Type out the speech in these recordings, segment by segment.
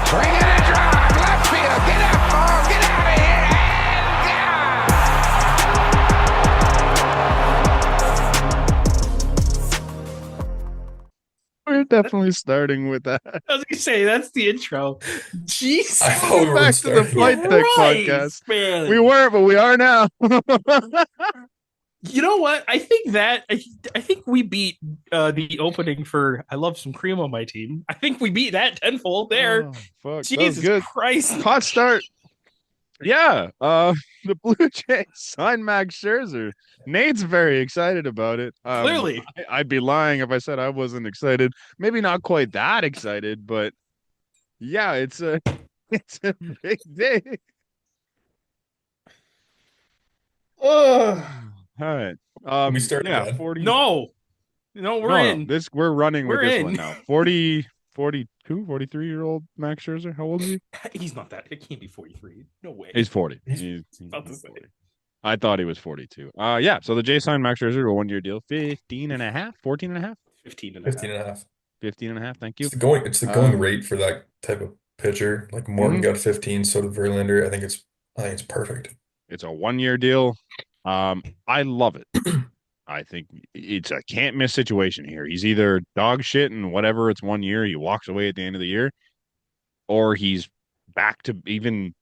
Swing and a drive, left field, get up, oh, get out of here, and We're definitely starting with that. I was gonna say that's the intro. Jeez, I thought we were Back to the starting. Flight Deck podcast. man. We weren't, but we are now. You know what? I think we beat the opening for "I Love Some Cream on My Team." I think we beat that tenfold there. Oh, fuck. Jesus That was good. Christ! Hot start. Yeah. The Blue Jays signed Max Scherzer. Nate's very excited about it. Clearly, I'd be lying if I said I wasn't excited. Maybe not quite that excited, but yeah, it's a big day. oh All right. We started yeah, again? 40. no, we're in. We're running with We're this in. one now. 40, 42, 43-year-old Max Scherzer. How old is he? He's not that. It can't be 43. No way. He's 40. He's about to say. 40. I thought he was 42. Yeah. So the Jays signed Max Scherzer to a 1-year deal, 15 and a half, 14 and a half, 15 and a half. 15 and a half. 15 and a half. Thank you. It's the going rate for that type of pitcher. Like Morton got 15, so did Verlander. I think it's perfect. It's a 1-year deal. I love it. I think it's a can't miss situation here. He's either dog shit and whatever, it's 1 year, he walks away at the end of the year, or he's back to even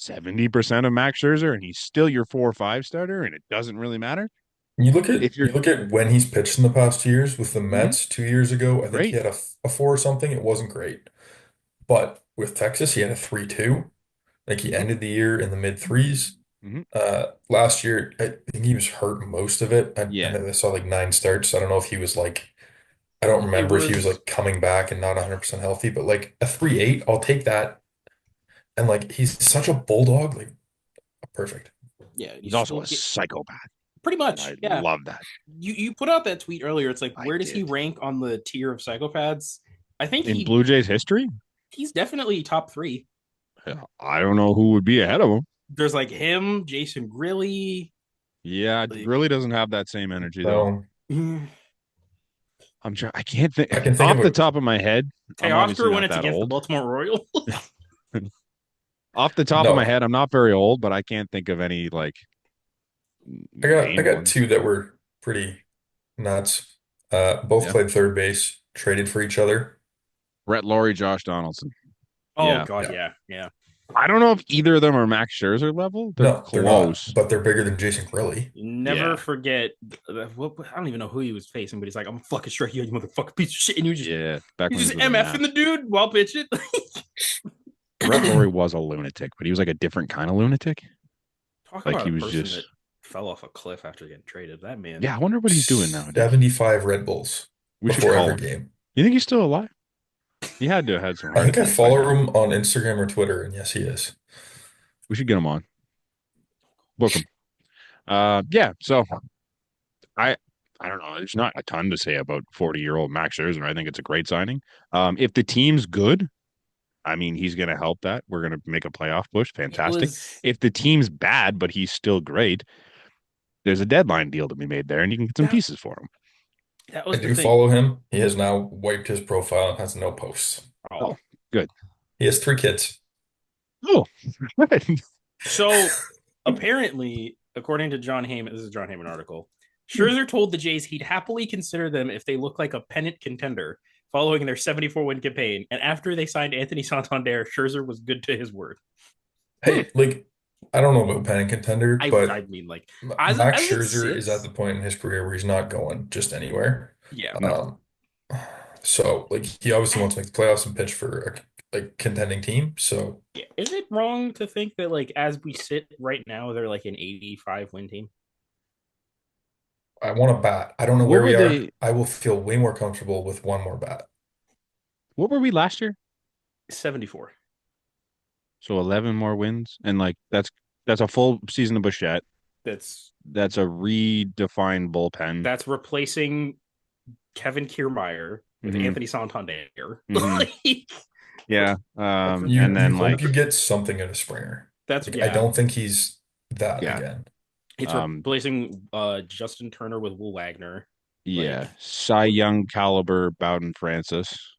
70% of Max Scherzer and he's still your 4 or 5 starter and it doesn't really matter. You look at If you're- you look at when he's pitched in the past years with the Mets 2 years ago. I think Great. he had a 4 or something. It wasn't great, but with Texas, he had a 3.2. Like he ended the year in the mid threes. Mhm. Last year, I think he was hurt most of it. I Yeah. know I saw like 9 starts. I don't know if he was like, I don't remember if he was like coming back and not 100% healthy, but like a 3.8, I'll take that. And like he's such a bulldog, like perfect. Yeah, He's also a psychopath. pretty And much. I Yeah, love that. you put out that tweet earlier. It's like, I where does he did. rank on the tier of psychopaths? I think In Blue Jays history, he's definitely top 3. I don't know who would be ahead of him. There's like him, Jason Grilly. Yeah, Like- really doesn't have that same energy though. So I'm trying. I can't think I can think off of the a- top of my head. I'm obviously Teoscar not when it's that against the old. Baltimore Orioles. Off the top No. of my head, I'm not very old, but I can't think of any like. I main got ones. 2 that were pretty nuts. Both Yeah. played third base, traded for each other. Brett Laurie, Josh Donaldson. Oh Yeah. God, Yeah. yeah. I don't know if either of them are Max Scherzer level. They're No, they're not, close. but they're bigger than Jason Grilly. Never Yeah. forget. I don't even know who he was facing, but he's like, "I'm fucking strike you, you motherfucking piece of shit," and you just Back you when just he was with the MFing the dude while pitching. Brett Laurie was a lunatic, but he was like a different kind of lunatic. Talk Like about he a was person just. that fell off a cliff after getting traded. That man. Yeah, I wonder what he's doing nowadays. 75 Red Bulls We should before call every him. game. You think he's still alive? He had to have had some I heart think I attacks by follow now. him on Instagram or Twitter, and yes, he is. We should get him on. Book him. Yeah. So I don't know. There's not a ton to say about 40-year-old Max Scherzer. I think it's a great signing. If the team's good, I mean, he's going to help that. We're going to make a playoff push. Fantastic. If the team's bad, but he's still great, there's a deadline deal to be made there, and you can get some pieces for him. That I was the do thing. follow him. He has now wiped his profile and has no posts. Oh, good. He has 3 kids. Oh, good. So apparently, according to John Heyman, this is a John Heyman article. Scherzer told the Jays he'd happily consider them if they look like a pennant contender following their 74-win campaign. And after they signed Anthony Santander, Scherzer was good to his word. Hey, like, I don't know about pennant contender, but I mean, like, Max as it Scherzer is sits- at the point in his career where he's not going just anywhere. yeah. So like he obviously wants to make the playoffs and pitch for a like contending team. So Yeah. Is it wrong to think that, like, as we sit right now, they're like an 85-win team? I want to bat. I don't know What where we were are. they- I will feel way more comfortable with one more bat. What were we last year? 74. So 11 more wins, and like that's a full season of Bichette. That's That's a redefined bullpen. that's replacing Kevin Kiermaier with Mhm. Anthony Santander. Mhm. Like, Yeah. You, And then you like hope you get something out of Springer. that's Like, yeah. I don't think he's that Yeah. again. It's um, replacing Justin Turner with Will Wagner. yeah, like- Cy Young caliber Bowden Francis.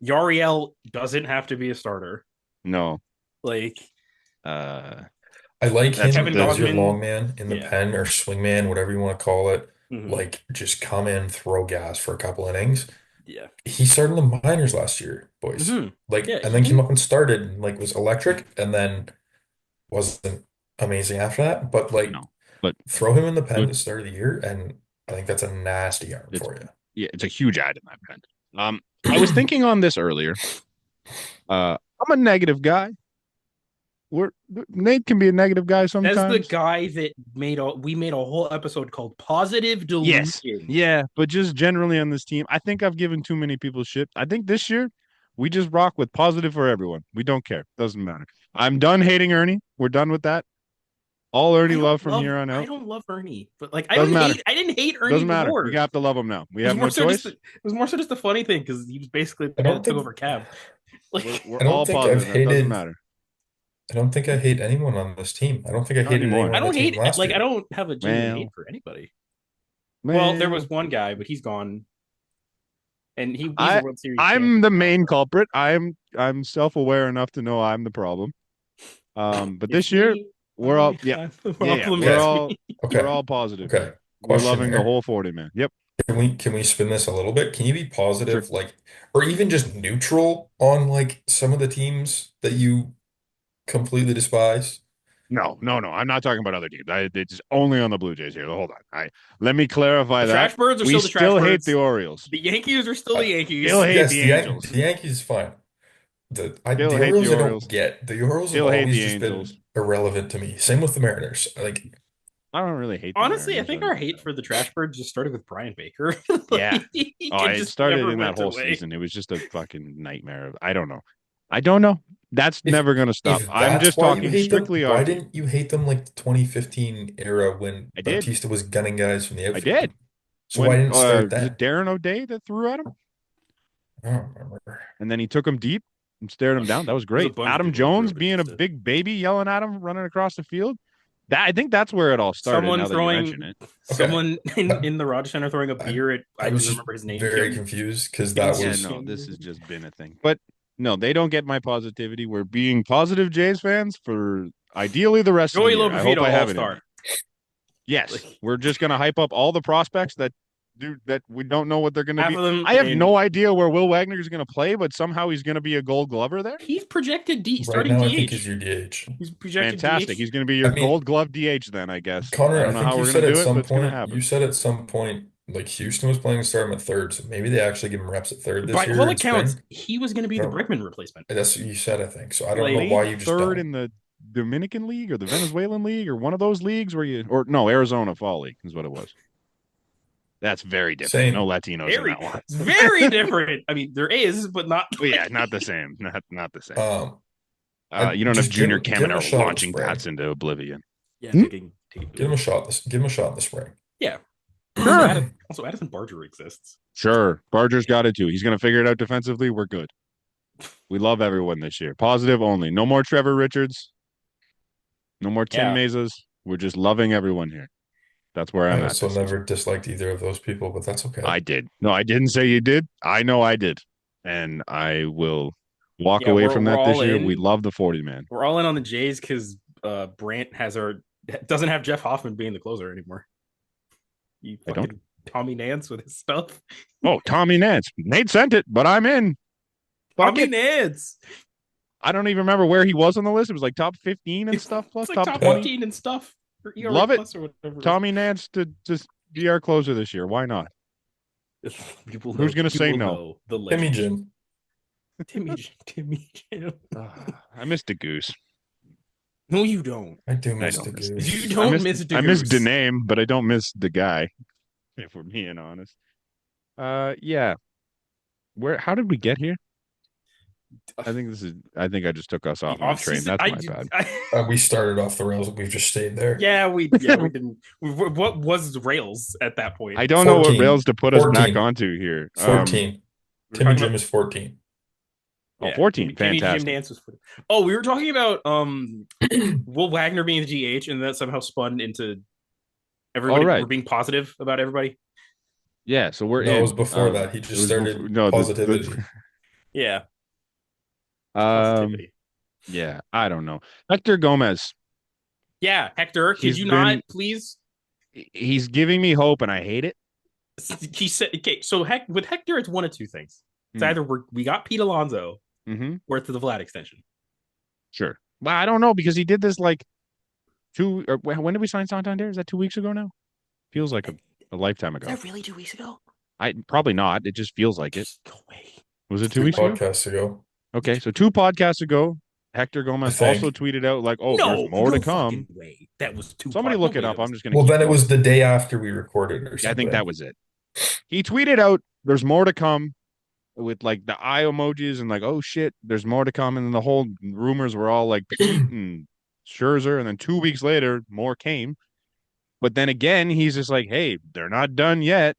Yariel doesn't have to be a starter. No. Like, Uh, I like That's him Kevin as your Gausman. long man in the Yeah. pen or swing man, whatever you want to call it. Mhm. Like, just come in, throw gas for a couple innings. Yeah. He started in the minors last year, boys. Mhm. Like, Yeah, and he then came didn't. up and started and like was electric and then wasn't amazing after that. But like, no. But throw him in the pen good. to start of the year, and I think that's a nasty arm It's for you. yeah, it's a huge ad in that pen. I was thinking on this earlier. I'm a negative guy. Nate can be a negative guy That's the sometimes. guy that we made a whole episode called Positive Yes. Delusion. Yeah, but just generally on this team, I think I've given too many people shit. I think this year we just rock with positive for everyone. We don't care. Doesn't matter. I'm done hating Ernie. We're done with that. All Ernie love from here on I out. don't love Ernie, but like Doesn't matter. I didn't hate Ernie Doesn't matter. before. We have to love him now. We It was have more no so choice. it was more so just a funny thing because he was basically the I guy don't that took think over Cav. Like, We're I don't all think positive. I've That doesn't hated matter. I don't think I hate anyone on this team. I don't think I Not hated anymore. anyone I on the don't team hate last like I year. don't have a genuine hate Well, for anybody. Well, there was well, one guy, but he's gone, and he's a I World Series I'm champion the now, main so culprit. I'm self-aware enough to know I'm the problem. But it's this year me. we're all yeah. The Yeah. problem. We're It's Okay, all me. we're okay, all positive okay. here. We're Question loving the there. whole 40 man. Yep. Can we spin this a little bit? Can you be Sure. positive, like, or even just neutral on like some of the teams that you completely despise? No. I'm not talking about other teams. It's only on the Blue Jays here. Hold on. Let me The clarify that. trash birds are We still the trash still hate the birds. Orioles. The Yankees are still the Still Yankees. hate Yes, the Angels. The Yankees is fine. Still The hate the Orioles I don't Orioles. get. The Orioles have Still hate always the just Angels. been irrelevant to me. Same with the Mariners. Like, I don't really hate the Honestly, I Mariners. think our hate for the trash birds just started with Brian Baker. Yeah. Like, Oh, it it just started never in that went whole away. season. It was just a fucking nightmare. I don't know. I don't know. That's if never going to stop. if I'm that's just why you talking hate them, strictly our why team. didn't you hate them like the 2015 era when I did. Bautista was gunning guys from the I outfield? did. So why When didn't it start was it then? Darren O'Day that threw at him? I don't remember. And then he took him deep and stared him down. That was There's a great. bunch of Adam people that threw Jones at being a Batista. big baby yelling at him, running across the field. I think that's where it all started. Someone Now that you mention throwing it, Okay. someone in the Rogers Center throwing a I, beer at I I don't was even just remember his name. very confused because Kim that yeah, was no, Kim. this has just been a thing. But no, they don't get my positivity. We're being positive Jays fans for ideally the rest of the Joey year. I hope Lopavito I All have it in me. Star. Yes, Like, we're just gonna hype up all the prospects that we don't know what they're gonna half be. of them, I have and no idea where Will Wagner is gonna play, but somehow he's gonna be a Gold Glover there. he's projected right starting now. I think he's DH. your DH. He's projected Fantastic. DH. He's gonna be I your mean, Gold Glove DH then, I guess. I Connor, I don't know think how we're gonna do it, but it's gonna you happen. said at some point like Houston was planning to start him at third, so maybe they actually give him reps at third this By year all in accounts, spring. he was going to be I the don't, Brickman replacement. that's what you said, I think. So I don't know Like, why Played you just third don't. in the Dominican League or the Venezuelan League or one of those leagues where you or no, Arizona Fall League is what it was. That's very different. No Same. Latinos in that one. it's very different. I mean, there is, but not. Well, yeah, not the same. Not the same. Um, I You don't have just Junior give him a Caminero shot in the launching spring. bats into oblivion. Yeah, Hmm? Give him a shot. Give him a shot in the spring. Yeah. Sure. Also, Addison Barger exists. Sure. Barger's got it too. He's going to figure it out defensively. We're good. We love everyone this year. Positive only. No more Trevor Richards. No more Tim Yeah. Mazes. We're just loving everyone here. That's where I'm I at also this never season. disliked either of those people, but that's okay. I did. No, I didn't say you did. I know I did. And I will walk away from that this year. We love the 40 man. We're all in on the Jays because Brant doesn't have Jeff Hoffman being the closer anymore. You fucking Tommy Nance with his stuff. Oh, Tommy Nance. Nate sent it, but I'm in. Tommy Nance. I don't even remember where he was on the list. It was like top 15 and stuff plus It's like top top 20 15 and stuff. Love it. Or whatever. Tommy Nance to just be our closer this year. Why not? Who's going to say no? The Timmy Jim. Timmy Jim. I missed the goose. No, you don't. I do miss don't the miss goose. You don't miss the I miss the goose. name, but I don't miss the guy. If we're being honest. Yeah. How did we get here? I think I just took us off on the train. That's my bad. We started off the rails. We've just stayed there. Yeah, we didn't. What was rails at that point? I don't know what 14. rails to put us back onto here. 14. Timmy Jim is 14. Oh, 14. Timmy Fantastic. Jim Nance was 14. Oh, we were talking about Will Wagner being the GH, and that somehow spun into everybody we're being positive about everybody. Yeah, so we're No, it was before that. He just started positivity. Yeah. Um, Positivity. yeah, I don't know. Hector Gomez, Yeah, Hector, could he's you not been please? he's giving me hope, and I hate it. He said, okay, so with Hector, it's one of two things. It's Mm, either we got Pete Alonso mm-hmm. or it's the Vlad extension. Sure. Well, I don't know because he did this like when did we sign Santander? Is that 2 weeks ago now? Feels like a lifetime Is ago. that really 2 weeks ago? I probably not. It just feels like it. No way. Was it two Two weeks ago? podcasts ago, Okay, so two podcasts ago, Hector I Gomez also think. tweeted out like, "Oh, there's No, more to no come." fucking way. That was Somebody no look it way up. that I'm was. just gonna Well, keep then it going. was the day after we recorded or I think that something. was it. He tweeted out, "There's more to come," with like the eye emojis and like, "Oh shit, there's more to come," and then the whole rumors were all like Pete and Scherzer, and then 2 weeks later, more came. But then again, he's just like, "Hey, they're not done yet,"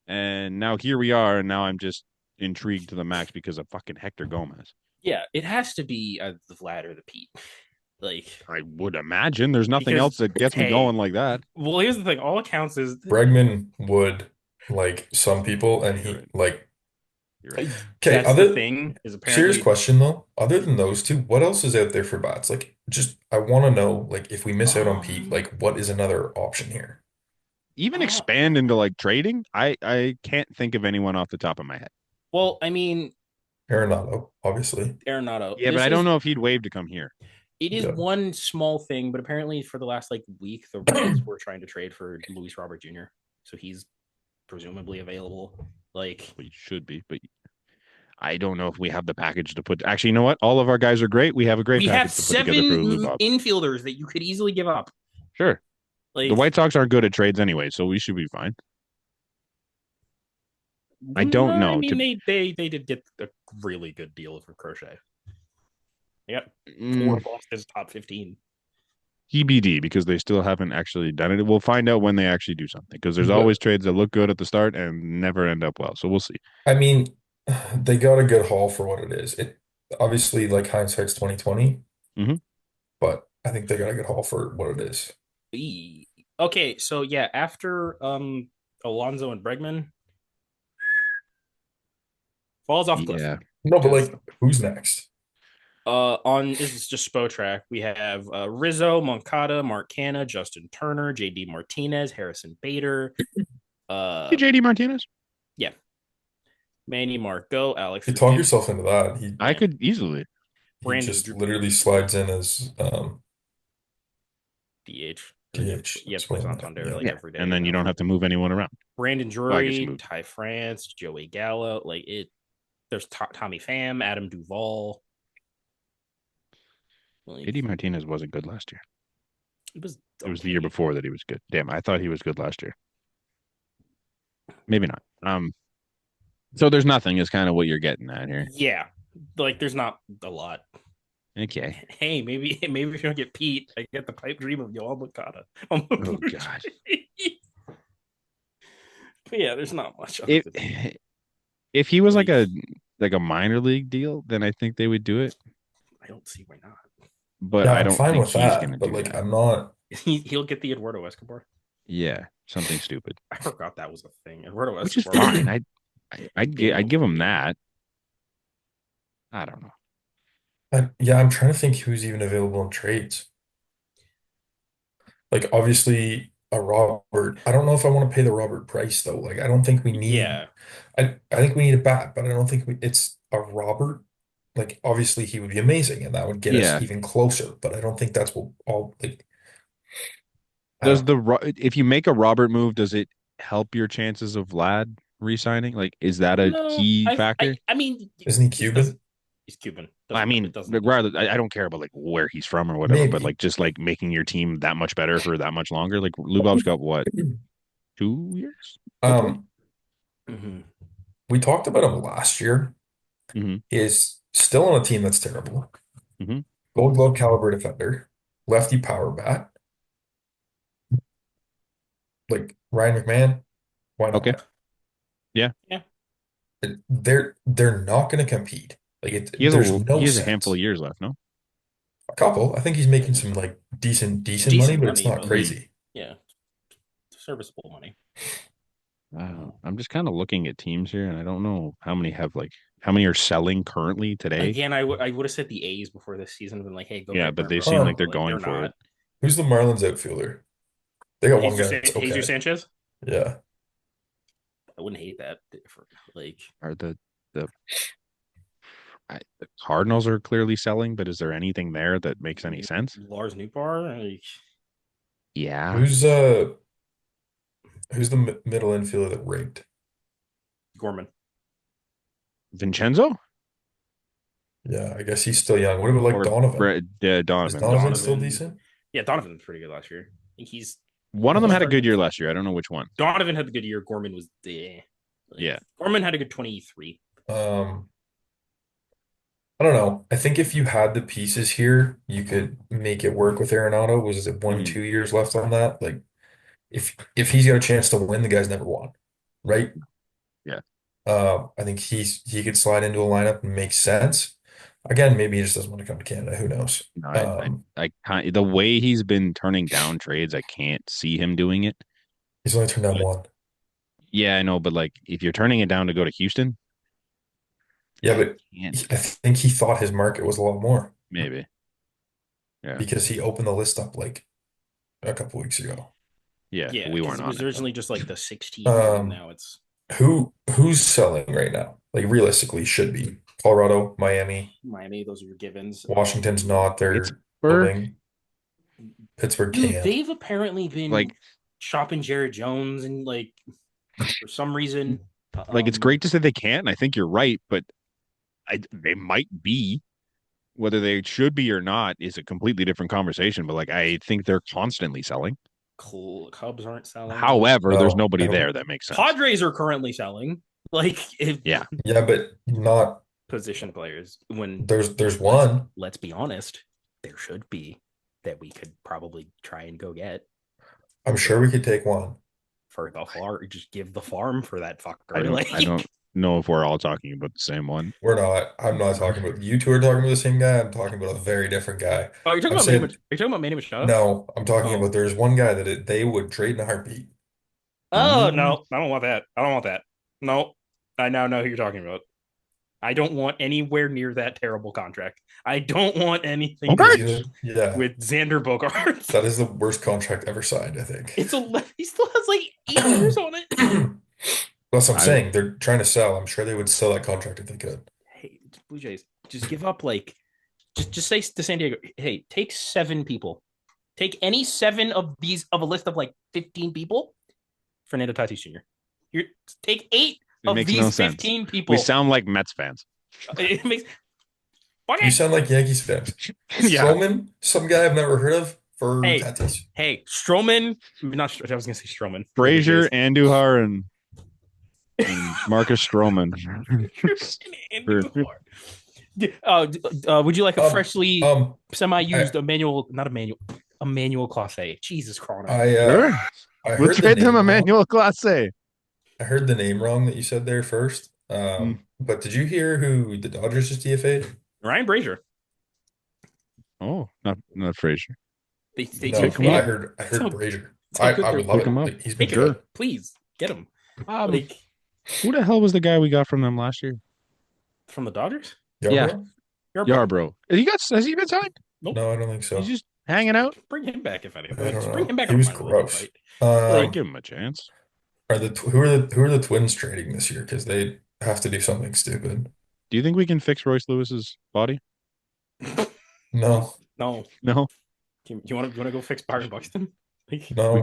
and now here we are, and now I'm just intrigued to the max because of fucking Hector Gomez. Yeah, it has to be the Vlad or the Pete. Like, I would imagine there's nothing because else that gets me hey, going like that. well, here's the thing. All accounts is Bregman would like some people, and You're he right. like You're right. okay. that's the Other thing. Is serious apparently question though. Other than those two, what else is out there for bats? Like, just I want to know. Like, if we miss out on Pete, um like, what is another option here? Even uh, expand into like trading, I can't think of anyone off the top of my head. well, I mean, Arenado, obviously. Arenado. Yeah, but This I don't is know if he'd waive to come here. it is Yeah. one small thing, but apparently for the last like week, the Reds were trying to trade for Luis Robert Jr. So he's presumably available. Like, Well, he should be, but I don't know if we have the package to put. Actually, you know what? All of our guys are great. We have a great we have package to put together for Lou 7 Bob. infielders that you could easily give up. Sure. The Like, White Sox aren't good at trades anyway, so we should be fine. I don't I know. mean, they did get a really good deal for Crochet. They got four Mm, Boston's top 15. TBD because they still haven't actually done it. We'll find out when they actually do something because there's But always trades that look good at the start and never end up well. So we'll see. I mean, they got a good haul for what it is. It obviously like hindsight's 2020, Hmm. but I think they got a good haul for what it is. Okay, so yeah, after Alonso and Bregman falls off the cliff. Yeah. No, but 'Cause, like, who's next? on this is just Spotrac. We have Rizzo, Moncada, Mark Canha, Justin Turner, JD Martinez, Harrison Bader, Hey, uh JD Martinez. yeah, Manny Margot, Alex You talk Virginia, yourself into that. He I could easily. he Brandon just literally slides in as DH. DH. You have to That's play what Santander like Yeah. every day. And then you don't have to move anyone around. Brandon Well, I guess you Drury, move. Ty France, Joey Gallo. Like it. There's Tommy Pham, Adam Duvall. Like, JD Martinez wasn't good last year. it was It was the year before that he was good. Damn, I thought he was good last year. Maybe not. So there's nothing is kind of what you're getting at here. Yeah, like there's not a lot. Okay. Hey, maybe if you don't get Pete, I get the pipe dream of Yoel Moncada. Oh God. But yeah, there's not much. If he was like a minor league deal, then I think they would do it. I don't see why not. But Yeah, I I'm don't fine think with he's gonna that. But do like, that. I'm not. He'll get the Eduardo Escobar. Yeah, something stupid. I forgot that was a thing. Eduardo Which is Escobar. fine. I'd give him that. I don't know. Yeah, I'm trying to think who's even available in trades. Like, obviously, a Robert. I don't know if I want to pay the Robert price though. Like, I don't think we need. Yeah, I think we need a bat, but I don't think it's a Robert. Like, obviously, he would be amazing, and that would get us Yeah. even closer. But I don't think that's what all like. I Does don't, if you make a Robert move, does it help your chances of Vlad re-signing? Like, is that a no, key factor? I mean, isn't he it Cuban? doesn't- he's Cuban. I It mean, doesn't. regardless, I don't care about like where he's from or whatever, but Maybe. like just like making your team that much better for that much longer. Like Lubov's got what, 2 years? Hopefully. Um, Mhm. we talked about him last year. Hmm. He is still on a team that's terrible. Hmm. Gold Glove caliber defender, lefty power bat. Like Ryan McMahon, why Okay. not? Yeah. They're not going to compete. Like He has there's no he has a sense. handful of years left, no? A couple. I think he's making some like decent money, Decent but it's money, not but crazy. yeah, serviceable money. I'm just kind of looking at teams here, and I don't know how many have like How many are selling currently today? Again, I would have said the A's before this season. Been like, hey, go Yeah, get but they Brent seem Rooker, like but they're going they're for not. it. Who's the Marlins outfielder? They got one guy that's okay. Jesus Sanchez. Yeah. I wouldn't hate that. Like, Are the the Cardinals are clearly selling, but is there anything there that makes any sense? Lars Nootbaar. Like, Yeah, Who's the middle infielder that raked? Gorman. Vincenzo Yeah, I guess he's still young. What about like or Donovan? Is Donovan. Donovan still Donovan. decent? Yeah, Donovan's pretty good last year. I think he's One of them had a Donovan- good year last year. I don't know which one. Donovan had the good year. Gorman was the Yeah. Gorman had a good 23. Um, I don't know. I think if you had the pieces here, you could make it work with Arenado. Was it one, Mhm. 2 years left on that? Like if he's got a chance to win, the guy's never won, right? Yeah. I think he could slide into a lineup and make sense. Again, maybe he just doesn't want to come to Canada. Who knows? No, I can't. The way he's been turning down trades, I can't see him doing it. He's only turned down one. Yeah, I know, but like if you're turning it down to go to Houston, Yeah, but can't I think he thought his market was a lot more maybe. Yeah, because he opened the list up like a couple weeks ago. yeah, Yeah, we because weren't it on was it. originally just like the 16, and now it's Who's selling right now? Like realistically, should be Colorado, Miami, Miami. Those are your givens. Washington's not. They're Pittsburgh, building. Pittsburgh Dude, can't. they've apparently been like shopping Jared Jones, and like for some reason, it's great to say they can't, and I think you're right, but they might be. Whether they should be or not is a completely different conversation. But like I think they're constantly selling. Cubs aren't selling. However, there's No, nobody I don't- there that makes sense. Padres are currently selling. Like, if Yeah, Yeah, but not. position players, when There's one. let's be honest, there should be that we could probably try and go get I'm sure we could take one. for the farm. Just give the farm for that fucker. I don't. Like, I don't know if we're all talking about the same one. We're not. I'm not talking about you two are talking about the same guy. I'm talking about a very different guy. Oh, you're talking I'm about saying- Manny, are you talking about Manny Machado? No, I'm talking Oh. about there's one guy that they would trade in a heartbeat. Oh no, I don't want that. I don't want that. No, I now know who you're talking about. I don't want anywhere near that terrible contract. I don't want anything Okay. Yeah, with Xander Bogaerts. that is the worst contract ever signed, I think. It's he still has like 8 years on it. That's what I'm I- saying. They're trying to sell. I'm sure they would sell that contract if they could. Hey, Blue Jays, just give up like, just say to San Diego, hey, take 7 people, take any 7 of these of a list of like 15 people. Fernando Tatis Jr. You take 8 It of makes these no sense. 15 people. We sound like Mets fans. It makes. You sound like Yankees fans. Yeah. Stroman, some guy I've never heard of for Hey. Tatis. Hey, Stroman. Not. I was gonna say Stroman. Frazier, Andujar, and Marcus Stroman. Would you like a Um, freshly Um, semi-used Emmanuel Clase? Jesus Christ. Sure. I We'll heard the trade them name wrong. Emmanuel Clase. I heard the name wrong that you said there first. But did you hear who the Dodgers just DFA'd? Ryan Brazier. Oh, not Frazier. They No, took him I up. heard So- Brazier. so I good would they're- love Pick it. him up. Like, he's been Pick him good. up, please get him. Um, Like who the hell was the guy we got from them last year? from the Dodgers. Yeah. Yarbrough. Yarbrough. Has he been signed? Nope. No, I don't think so. He's just hanging out. Bring him back if anything. I don't Just bring know. him back. He on was a minor league gross. fight. I'd give him a chance. Who are the Twins trading this year? Because they have to do something stupid. Do you think we can fix Royce Lewis's body? No, No, No. you want to go fix Byron Buxton? Like, no.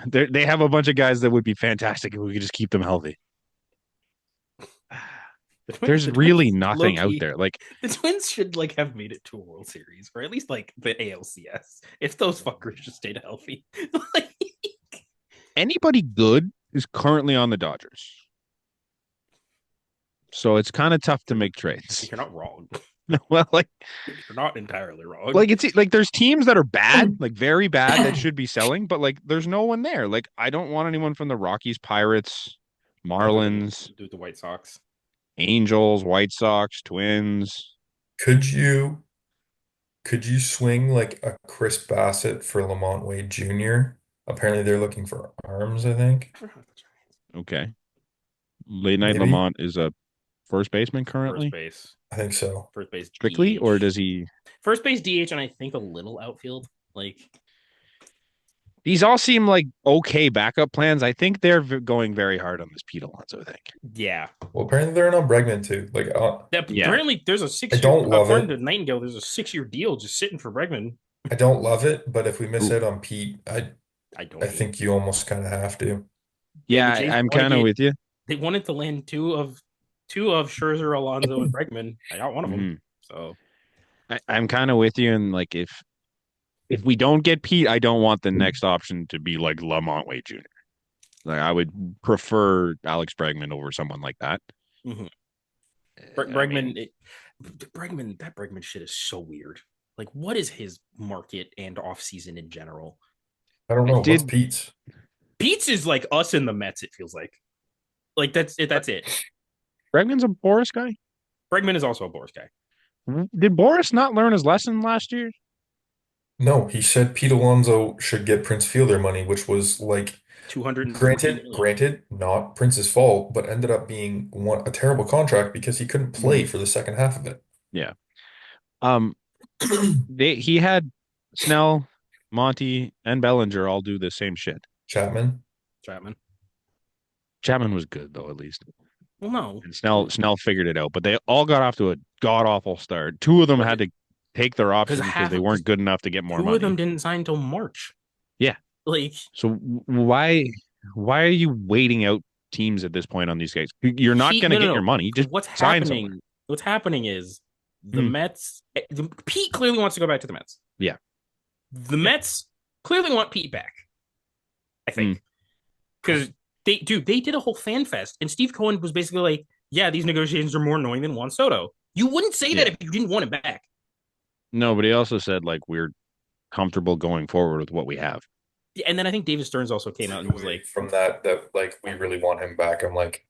They have a bunch of guys that would be fantastic if we could just keep them healthy. the Twins- There's the really Twins, nothing out low-key, there. Like The Twins should like have made it to a World Series, or at least like the ALCS, if those fuckers just stayed healthy. Like, anybody good is currently on the Dodgers. So it's kind of tough to make trades. you're not wrong. Well, You're not entirely wrong. it's like there's teams that are bad, like very bad, that should be selling, but like there's no one there. Like I don't want anyone from the Rockies, Pirates, Marlins, do the White Sox. Angels, White Sox, Twins. Could you swing like a Chris Bassett for Lamont Wade Jr.? Apparently they're looking for arms, I think. Okay. Late night Maybe. Lamont is a first baseman First currently? base. I think so. First base Strictly, DH. or does he? First base DH, and I think a little outfield. Like, These all seem like okay backup plans. I think they're going very hard on this Pete Alonso thing. yeah. Well, apparently they're in on Bregman too. Like, Yeah. Apparently, there's a I 6-year. don't love According it. to Nightingale, there's a 6-year deal just sitting for Bregman. I don't love it, but if we miss Ooh. out on Pete, I don't. I think you almost kind of have to. Yeah, the Jays I'm wanted kind of it- with you. They wanted to land two of Scherzer, Alonso, and Bregman. I got one of them. Mhm. So I'm kind of with you, and like if we don't get Pete, I don't want the next option to be like Lamont Wade Jr. Like I would prefer Alex Bregman over someone like that. Mhm. I Bregman, mean, that Bregman shit is so weird. Like, what is his market and off season in general? I don't know. What's did- Pete's? Pete's is like us in the Mets. It feels like that's it. That's it. Bregman's a Boris guy. Bregman is also a Boris guy. Did Boris not learn his lesson last year? No, he said Pete Alonso should get Prince Fielder money, which was like, 200. granted, not Prince's fault, but ended up being a terrible contract because he couldn't play for the second half of it. Yeah. He had Snell, Monty, and Bellinger all do the same shit. Chapman. Chapman was good though, at least. Well, no. And Snell figured it out, but they all got off to a god awful start. Two of them had to take their options because they weren't good enough to get more Two money. of them didn't sign until March. Yeah. Like, so why are you waiting out teams at this point on these guys? You're not going to get your money. Just what's sign happening? somewhere. What's happening is the Mets. Pete clearly wants to go back to the Mets. Yeah. The Mets clearly want Pete back. I think because they did a whole fan fest, and Steve Cohen was basically like, "Yeah, these negotiations are more annoying than Juan Soto." You wouldn't say that if you didn't want him back. No, but he also said like we're comfortable going forward with what we have. Yeah, and then I think David Stearns also came out and was like, from that like we really want him back. I'm like,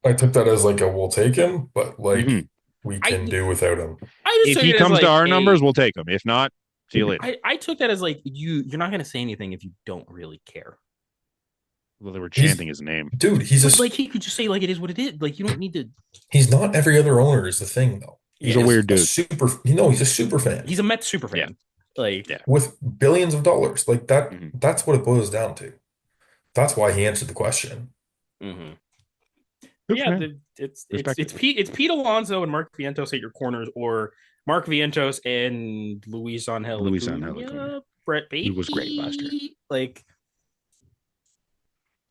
I took that as like a we'll take him, but like we can do without him. If he comes to our numbers, we'll take him. If not, see you later. I took that as like you're not going to say anything if you don't really care. Well, they were chanting his name, dude. He's like he could just say like it is what it is. Like you don't need to. He's not every other owner is the thing though. He's a weird dude. He's a super fan. He's a Mets super fan. Like with billions of dollars. Like that. That's what it boils down to. That's why he answered the question. Yeah, it's Pete Alonso and Mark Vientos at your corners, or Mark Vientos and Luis Angel. Brett Baty. He was great last year. Like,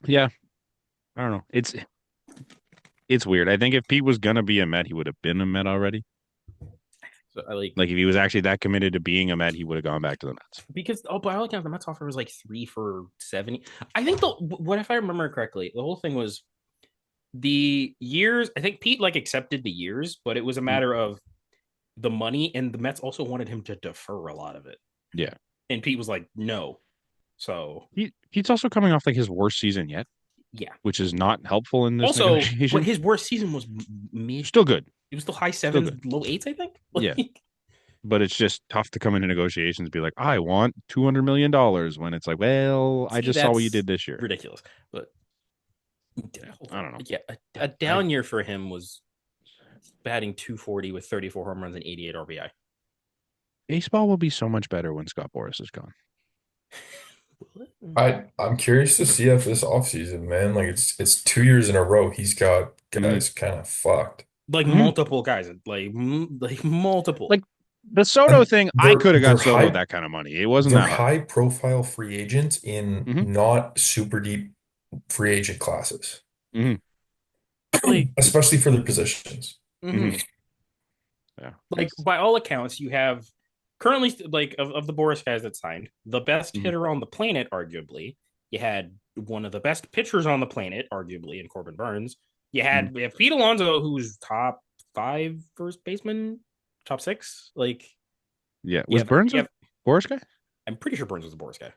yeah, I don't know. It's weird. I think if Pete was gonna be a Met, he would have been a Met already. So I like if he was actually that committed to being a Met, he would have gone back to the Mets. Because by all accounts, the Mets offer was like 3 for $70. I think what if I remember correctly, the whole thing was the years. I think Pete like accepted the years, but it was a matter of the money, and the Mets also wanted him to defer a lot of it. Yeah, and Pete was like, no. So Pete's also coming off like his worst season yet. Yeah, which is not helpful in this also, negotiation. His worst season was still good. It was still high 7s, low 8s, I think. Yeah, but it's just tough to come into negotiations and be like, I want $200 million when it's like, well, I just saw what you did this year. Ridiculous, but I don't know. Yeah, a down year for him was batting .240 with 34 home runs and 88 RBI. Baseball will be so much better when Scott Boras is gone. I'm curious to see after this offseason, man. Like it's 2 years in a row he's got guys kind of fucked. Like multiple guys, like multiple. Like the Soto thing, I could have got Soto that kind of money. It wasn't that high profile free agents in not super deep free agent classes. Especially for their positions. Yeah. Like by all accounts, you have currently like of the Boris guys that signed, the best hitter on the planet, arguably. You had one of the best pitchers on the planet, arguably, in Corbin Burns. We have Pete Alonso, who's top 5 first baseman, top 6. Like, was Burns a Boris guy? I'm pretty sure Burns was a Boris guy.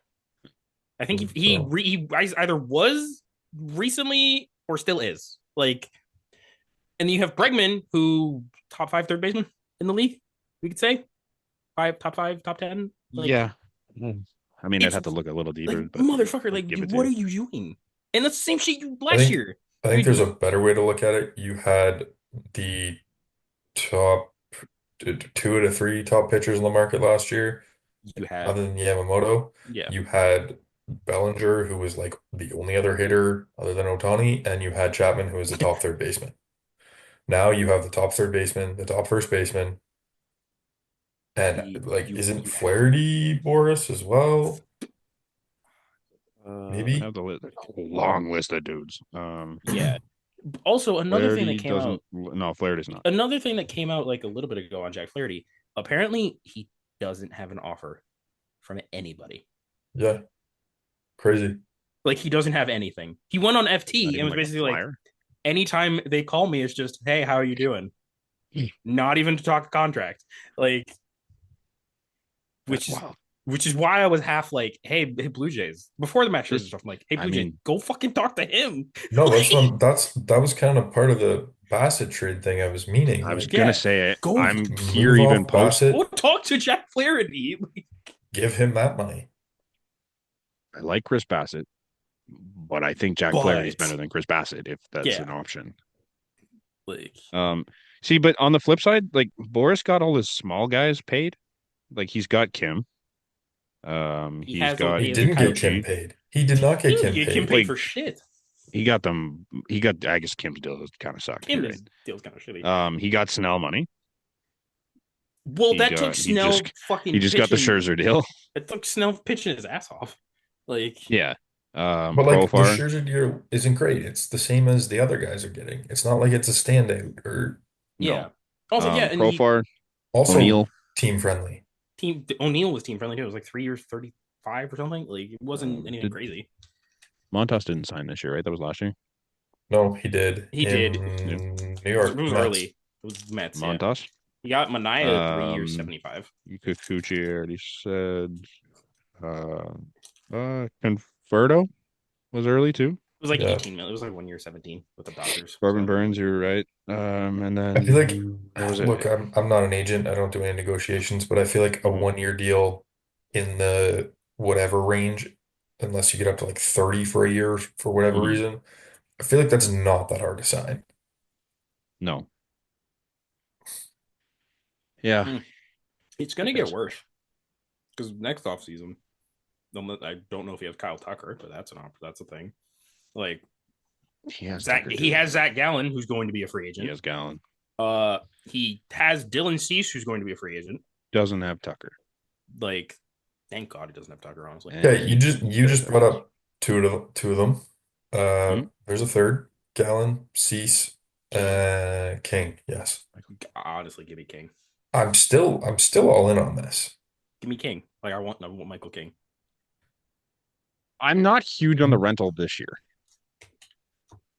I think he either was recently or still is. Like, and then you have Bregman, who top 5 third baseman in the league. We could say top 5, top 10. Like, yeah. I mean, I'd have to look a little deeper. Like, but motherfucker, like, what are you doing? And that's the same shit last year. I think there's a better way to look at it. You had the top two out of three top pitchers in the market last year, You had, other than Yamamoto. yeah, You had Bellinger, who was like the only other hitter other than Ohtani, and you had Chapman, who was the top third baseman. Now you have the top third baseman, the top first baseman, and like, isn't you Flaherty Boris as well? I Maybe. have the long list of dudes. yeah. Also, Flaherty doesn't. No, Flaherty's not. another thing that came out like a little bit ago on Jack Flaherty. Apparently, he doesn't have an offer from anybody. Yeah, crazy. Like he doesn't have anything. He went on Not FT and even was like a basically like, flyer. anytime they call me, it's just, hey, how are you doing? Not even to talk contract. Like, That's which is wild. which is why I was half like, hey, Blue Jays. Before the match and stuff, I'm like, hey, Blue Jays, go fucking talk to him. No, that was kind of part of the Bassett trade thing I was meaning. I was Like, gonna say it. Go I'm here move even off post. go Bassett, talk to Jack Flaherty. give him that money. I like Chris Bassett, but I think Jack Flaherty's better than Chris Bassett if that's Yeah. an option. Like, See, but on the flip side, like Boris got all his small guys paid. Like he's got Kim. He's got He didn't get Kim Kikuchi. paid. He did not get Kim Kim paid. paid for shit. He got them. He got. I guess Kim's deal kind of sucked. Kim's Right? deal's kind of shitty. He got Snell money. Well, that took Snell fucking. He just got the Scherzer deal. It took Snell pitching his ass off. Like, Yeah. But like the Profar. Scherzer deal isn't great. It's the same as the other guys are getting. It's not like it's a standout or yeah. No. Also, yeah, and Profar. also O'Neal. team friendly. O'Neal was team friendly too. It was like 3 years, 35 or something. Like it wasn't anything crazy. Montas didn't sign this year, right? That was last year. No, he did. He did. New York. It was Mets. early. It was Mets. Yeah. Montas. He got Mania 3 years, 75. Kikuchi, I already said. Converto was early too. It was like Yeah. 18 million. It was like 1 year, 17 with the Dodgers. Corbin Burns, you were right. And then I feel like, was look, I'm not an agent. I don't do any negotiations, but I feel like a 1 year deal in the whatever range, unless you get up to like 30 for a year for whatever reason, I feel like that's not that hard to sign. No. Yeah. It's going to get worse because next offseason, I don't know if he has Kyle Tucker, but that's a thing. Like, he has Zach Gallen, who's going to be a free agent. He has Gallen. He has Dylan Cease, who's going to be a free agent. Doesn't have Tucker. Like, thank God he doesn't have Tucker, honestly. Yeah, you just brought up two of them. There's a third, Gallen, Cease, King. Yes. Honestly, give me King. I'm still all in on this. Give me King. Like I want Michael King. I'm not huge on the rental this year.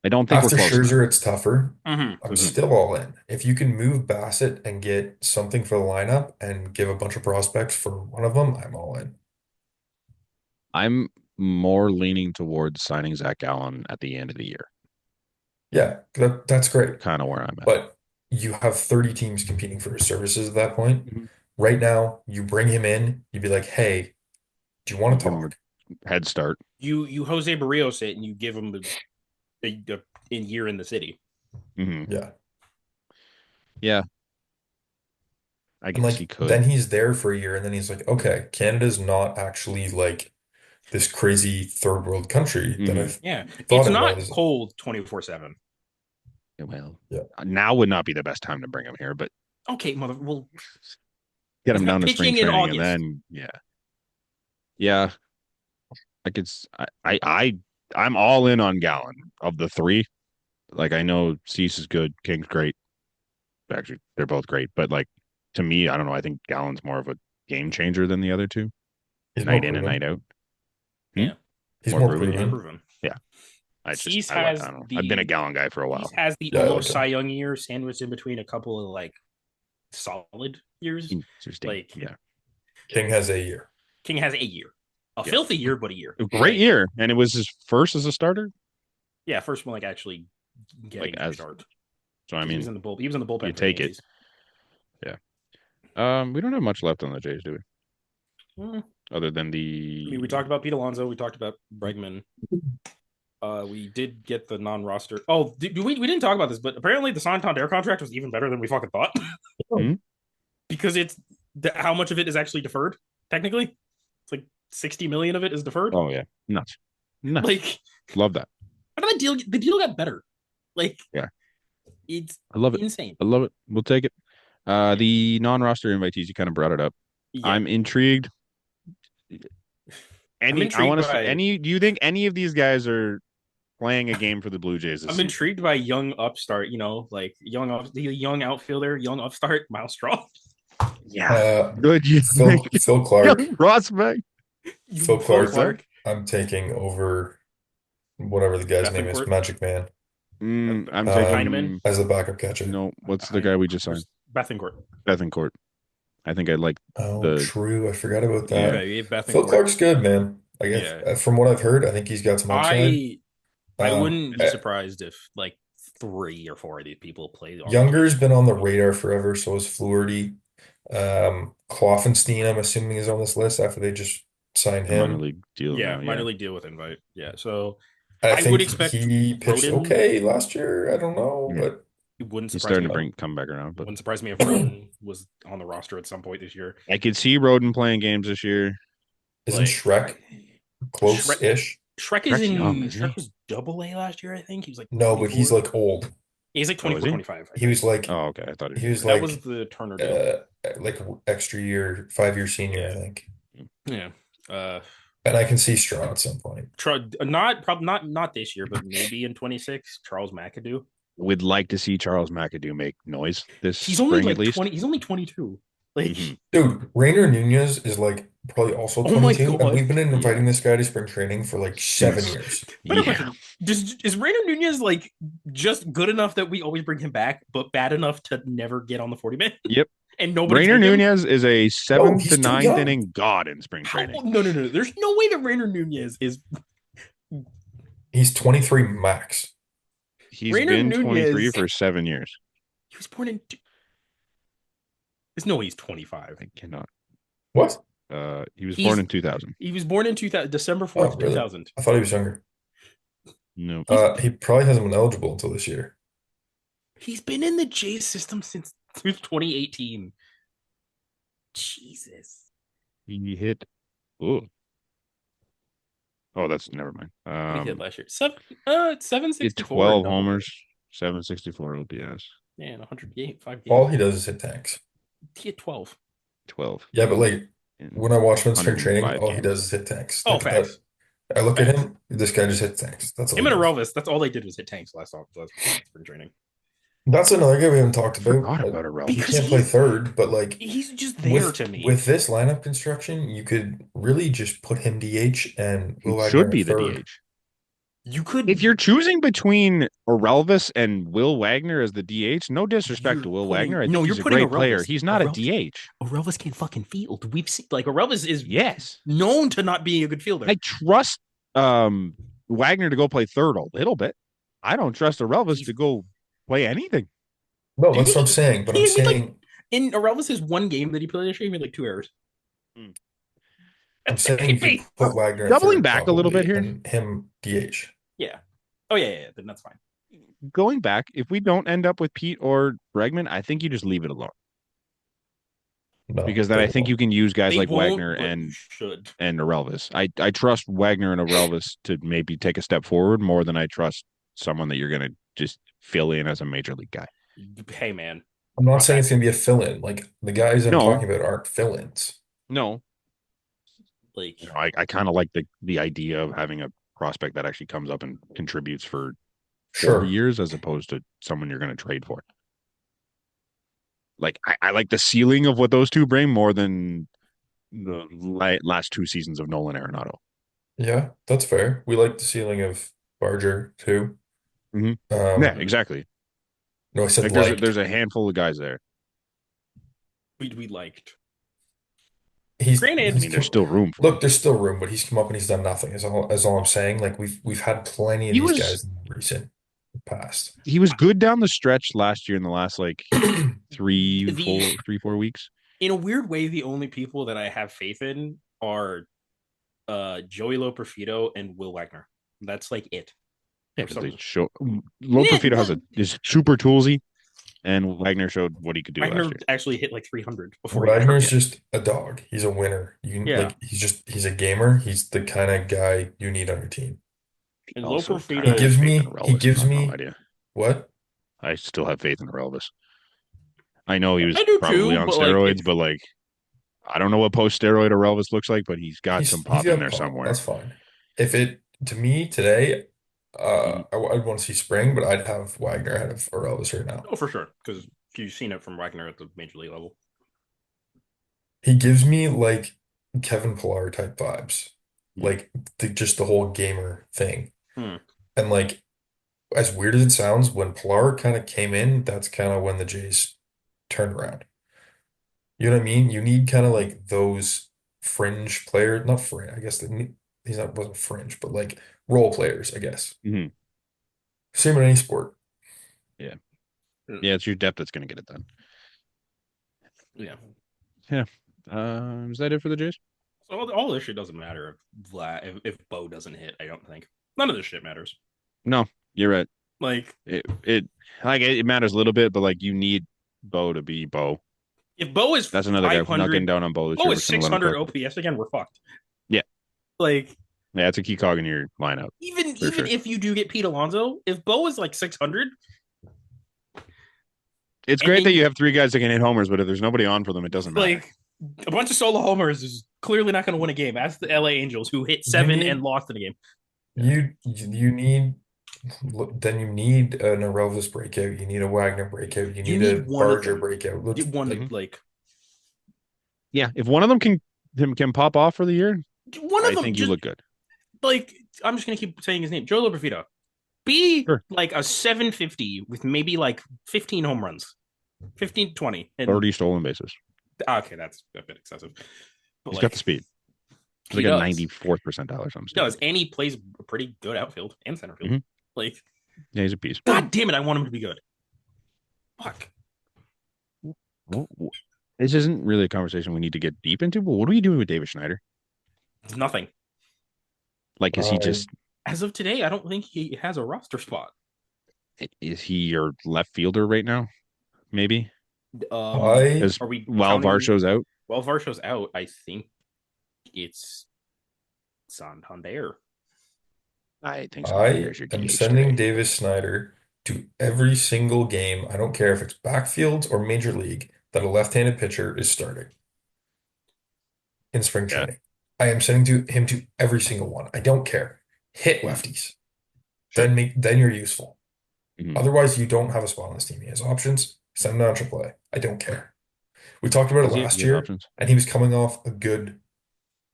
I don't think After we're close Scherzer, it's tougher. Mm-hmm. I'm still all in. If you can move Bassett and get something for the lineup and give a bunch of prospects for one of them, I'm all in. I'm more leaning towards signing Zach Gallen at the end of the year. Yeah, that's great. Kind of where I'm at. But you have 30 teams competing for his services at that point. Right now, you bring him in, you'd be like, hey, do you want to talk? Head start. You Jose Barrios it and you give him a year in the city. Yeah. Yeah. I guess he could. Then he's there for a year and then he's like, okay, Canada's not actually like this crazy third world country that I've It's not cold 24/7. Well, now would not be the best time to bring him here, but okay, we'll get him down to spring in training August. and then yeah. I'm all in on Gallen of the three. Like I know Cease is good, King's great. Actually, they're both great, but like to me, I don't know. I think Gallen's more of a game changer than the other two. He's night in and night out. Yeah, he's more proven. Yeah, I don't know. I've been a Gallen guy for a while. He has the almost Cy Young year sandwiched in between a couple of like solid years. Like King has a year. King has a year. A filthy year, but a year. A great year. And it was his first as a starter? Yeah, first one like actually getting a start. So I mean he was in the bullpen. You take it. Yeah. We don't have much left on the Jays, do we? Other than we talked about Pete Alonso, we talked about Bregman. We did get the non-roster. Oh, we didn't talk about this, but apparently the Santander contract was even better than we fucking thought. Hmm? Because it's how much of it is actually deferred. Technically, it's like 60 million of it is deferred. Oh yeah, nuts. Like, Love that. how did that deal? The deal got better. Like, Yeah. It's I love it. insane. I love it. We'll take it. The non-roster invitees, you kind of brought it up. Yeah. I'm intrigued. Do you think any of these guys are playing a game for the Blue Jays this I'm season? intrigued by young upstart, like the young outfielder, young upstart, Miles Straw. Yeah. Good. You Phil Clark. Young prospect. Phil Clark. I'm taking over whatever the guy's name is, Magic Man. I'm taking as the backup catcher. No, what's the guy we just signed? Bethancourt. I think I like true. I forgot about that. Yeah, Phil Clark's good, man. Like from what I've heard, I think he's got some upside. I wouldn't be surprised if like 3 or 4 of these people play. Younger's been on the radar forever, so is Fluharty. Kloffenstein, I'm assuming, is on this list after they just signed him. Minor league deal. Minor league deal with invite. Yeah, so I would expect he pitched okay last year. I don't know, but it wouldn't he's surprise starting me. to come back around. But wouldn't surprise me if Roden was on the roster at some point this year. I could see Roden playing games this year. Isn't Shrek close-ish? Shrek is Shrek was AA last year, I think. He was like no, but he's like old. He's like 24, 25. He was like okay. I thought he was that like was the Turner deal. Like extra year, 5-year senior, I think. Yeah. And I can see Straw at some point. Not this year, but maybe in 26. Charles McAdoo. Would like to see Charles McAdoo make noise this he's spring only like at least. 20. He's only 22. Like, dude, Rainer Nunez is like probably also 22, and we've been inviting this guy to spring training for like 7 years. Is Rainer Nunez like just good enough that we always bring him back, but bad enough to never get on the 40-man? Yep. And nobody. Rainer Nunez is a 7th to 9th inning god in spring training. No. There's no way that Rainer Nunez is. He's 23 max. He's been 23 for 7 years. He was born in. There's no way he's 25. I cannot. What? He was born in 2000. He was born in 2000, December 4th, really? 2000. I thought he was younger. No. He probably hasn't been eligible until this year. He's been in the Jays system since 2018. Jesus. He hit. Oh, that's never mind. He hit last year. 764. 12 homers, 764 OPS. Man, 108, 5 games. All he does is hit tanks. He hit 12. 12. Yeah, but like when I watch him in spring training, all he does is hit tanks. Oh, facts. I look at him. This guy just hits tanks. That's all. Him and Arelvis. That's all they did was hit tanks last spring training. That's another guy we haven't talked about. He can't play third, but like he's just there to me. With this lineup construction, you could really just put him DH and Will should be the DH. You could, if you're choosing between Orelvis and Will Wagner as the DH. No disrespect to Will Wagner. I think he's a great player. He's not a DH. Orelvis can't fucking field. We've seen like Orelvis is known to not being a good fielder. I trust Wagner to go play third a little bit. I don't trust Orelvis to go play anything. No, that's what I'm saying. But I'm saying like, in Orelvis' one game that he played this year, he made like 2 errors. I'm saying you could put Wagner doubling back a little bit here. And him DH. Yeah. Oh yeah. Then that's fine. Going back, if we don't end up with Pete or Bregman, I think you just leave it alone. No, because then I think you can use guys like Wagner and Orelvis. I trust Wagner and Orelvis to maybe take a step forward more than I trust someone that you're going to just fill in as a major league guy. Hey, man. I'm not saying it's going to be a fill-in. Like, the guys I'm talking about aren't fill-ins. No. Like, I kind of like the idea of having a prospect that actually comes up and contributes for 4 years as opposed to someone you're going to trade for. Like, I like the ceiling of what those two bring more than the last 2 seasons of Nolan Arenado. Yeah, that's fair. We like the ceiling of Barger, too. Mm-hmm. Yeah, exactly. No, I said there's a handful of guys there. We liked. Granted, there's still room. Look, there's still room, but he's come up and he's done nothing. Is all I'm saying. Like we've had plenty of these guys in the recent past. He was good down the stretch last year in the last like 3-4 weeks. In a weird way, the only people that I have faith in are Joey Loperfido and Will Wagner. That's like it. Yeah, because they show Loperfido is super toolsy, and Wagner showed what he could do last Wagner year. actually hit like 300 before he got Wagner's hurt. just a dog. He's a winner. Yeah. He's a gamer. He's the kind of guy you need on your team. And Also, Loperfido He gives me no idea. What? I still have faith in Relvis. I know he was I do probably too, on but, like, steroids, but like I don't know what post-steroid Relvis looks like, but he's got some pop in got there pop. somewhere. That's fine. To me today, Mhm. I'd want to see spring, but I'd have Wagner ahead of Elvis right now. Oh, for sure, because you've seen it from Wagner at the major league level. He gives me like Kevin Pillar type vibes, like just the whole gamer thing. And like, as weird as it sounds, when Pillar kind of came in, that's kind of when the Jays turned around. You know what I mean? You need kind of like those fringe players, not fringe. I guess wasn't fringe, but like role players, I guess. Mhm. Same in any sport. Yeah, it's your depth that's going to get it done. Yeah. Is that it for the Jays? So all this shit doesn't matter if Bo doesn't hit. I don't think none of this shit matters. No, you're right. Like it matters a little bit, but like you need Bo to be Bo. if Bo is That's another guy. Not 500, getting down on Bo. Bo is 600 OPS again. We're fucked. Yeah. Like yeah, it's a key cog in your lineup. Even sure. if you do get Pete Alonso, if Bo is like 600, it's great that you have three guys that can hit homers, but if there's nobody on for them, it doesn't matter. Like a bunch of solo homers is clearly not going to win a game. Ask the LA Angels, who hit 7 and lost in a game. You need an Elvis breakout. You need a Wagner breakout. You need a Barger breakout. If one of them can pop off for the year, I think you look good. Like I'm just gonna keep saying his name, Joe Loperfido. Be like a 750 with maybe like 15 home runs, 15, 20, and 30 stolen bases. Okay, that's a bit excessive. But he's got the speed. He's like a 94th percentile or something. He does, and he plays a pretty good outfield and center field. Mm-hmm. Like, yeah, he's a piece. God damn it, I want him to be good. Fuck. This isn't really a conversation we need to get deep into, but what are we doing with David Schneider? Nothing. Like, is he just... As of today, I don't think he has a roster spot. Is he your left fielder right now? Maybe? While Varsho's out? While Varsho's out, I think it's Santander. I think I am sending David Schneider to every single game. I don't care if it's backfields or major league that a left-handed pitcher is starting in spring training. I am sending him to every single one. I don't care. Hit lefties. Sure. Then you're useful. Mm-hmm. Otherwise, you don't have a spot on this team. He has options. Send him down AAA. I don't care. We talked about it last year, and he was coming off a good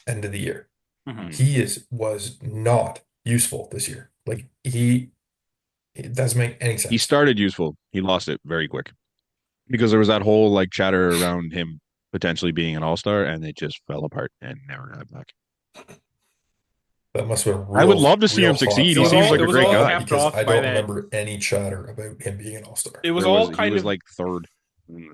end of the year. Mm-hmm. He was not useful this year. Like it doesn't make any sense. He started useful. He lost it very quick because there was that whole like chatter around him potentially being an all-star, and it just fell apart and never got back. That must have been I would love to see him succeed. He seems like a great guy. Because I don't remember any chatter about him being an all-star. It was all kind of like third.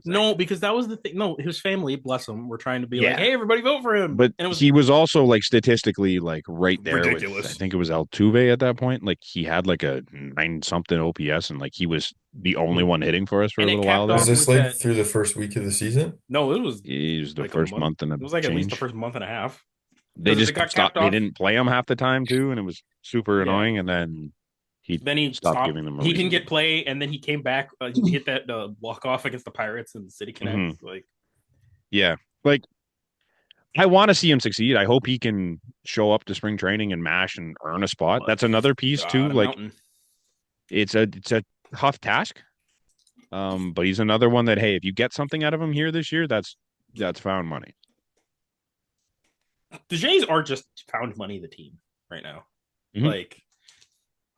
No, because that was the thing. No, his family, bless him, were trying to be like, "Hey, everybody, vote for him." But he was also like statistically like right there. Ridiculous. I think it was Altuve at that point. Like he had like a 9-something OPS, and like he was the only one hitting for us for a little while. Was this like through the first week of the season? No, it was the first month and it was like at least the first month and a half. They just stopped. They didn't play him half the time too, and it was super annoying. And then he stopped giving them. He didn't get play, and then he came back. He hit that walk off against the Pirates in the City Connect. Mm-hmm. Like, yeah, like I want to see him succeed. I hope he can show up to spring training and mash and earn a spot. That's another piece too. Like, it's a tough task. But he's another one that if you get something out of him here this year, that's found money. The Jays are just found money the team right now. Mm-hmm. Like,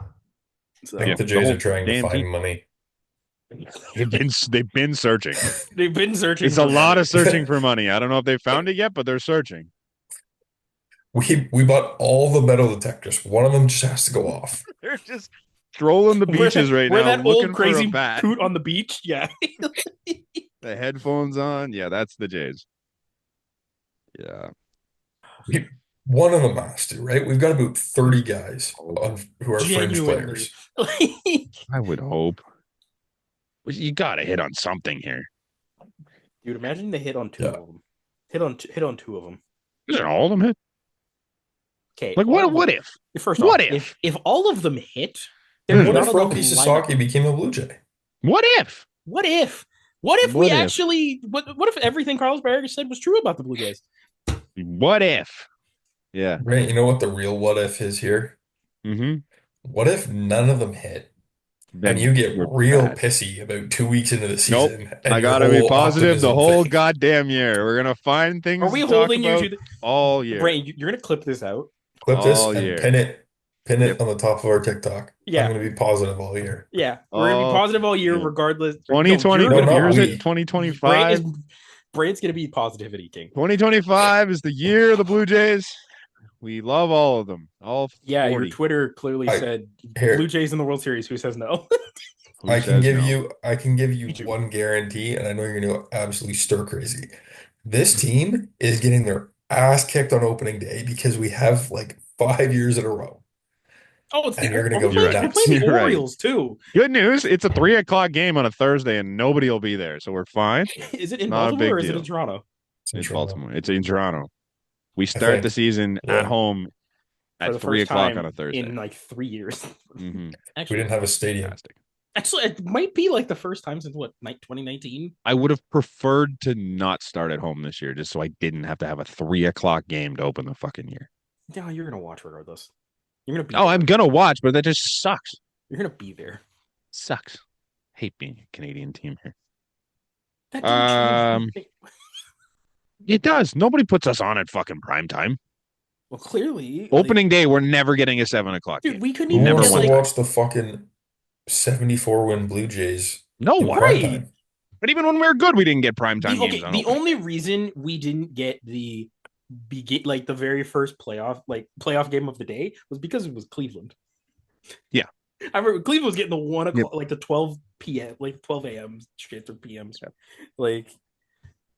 I think the Jays are trying to find money. They've been searching. They've been searching. It's a lot of searching for money. I don't know if they found it yet, but they're searching. We bought all the metal detectors. One of them just has to go off. They're just trolling the beaches right now. Where that old crazy coot on the beach? Yeah. The headphones on. Yeah, that's the Jays. Yeah. one of them has to, right? We've got about 30 guys who are fringe Genuinely. players. I would hope. You got to hit on something here. Dude, imagine they hit on two Yeah. of them. Hit on two of them. Isn't all of them hit? Okay. Like what if? First What off, if? if all of them hit, What What none if of them Roki line Sasaki up. became a Blue Jay? What if? What if? What if What we if? actually? What if everything Carlos Berger said was true about the Blue Jays? What if? Yeah. Right? You know what the real what if is here? Mm-hmm. What if none of them hit? Then And you get you're real bad. pissy about 2 weeks into the Nope. season, and I your gotta be whole positive the optimism whole thing. goddamn year. We're gonna find things Are we to talk holding you about to the all year. Brain? You're gonna clip this out. Clip this All and year. pin it Yep. on the top of our TikTok. Yeah. I'm going to be positive all year. Yeah, we're gonna be positive all year, year. regardless. 2020. No, What not year is we. it? 2025. Brain's gonna be positivity king. 2025 is the year of the Blue Jays. We love all of them. All 40. Yeah, your Twitter clearly said here. Blue Jays in the World Series. Who says no? Who I can says give no? you one guarantee, and I know you're going to go absolutely stir crazy. This team is getting their ass kicked on opening day because we have like 5 years in a row. Oh, it's And the you're gonna we're go playing, nuts. we're playing the You're right. Orioles too. Good news. It's a 3:00 game on a Thursday, and nobody will be there, so we're fine. Is it in Not a Baltimore big or is it in deal. Toronto? It's Baltimore. It's in Toronto. We start the think. season Yeah. at home For at the 3 first o'clock time on a Thursday. in like 3 years. Mm-hmm. We Actually, didn't have a stadium. Fantastic. actually, it might be like the first time since what, 2019? I would have preferred to not start at home this year, just so I didn't have to have a 3:00 game to open the fucking year. No, you're gonna watch regardless. You're gonna be. Oh, there. I'm gonna watch, but that just sucks. You're gonna be there. Sucks. Hate being a Canadian team here. That doesn't change. It does. Nobody puts us on at fucking prime time. Well, clearly, Opening day, we're never getting a 7:00 dude, game. we couldn't Who even Never wants get to one like. watch the fucking 74-win Blue Jays No in one. prime Right. time? But even when we were good, we didn't get prime time games on The opening. only reason we didn't get the the very first playoff game of the day was because it was Cleveland. Yeah. I remember Cleveland was getting the 1 o'clock, like the 12 p.m., like 12 a.m. straight through p.m.s. Like,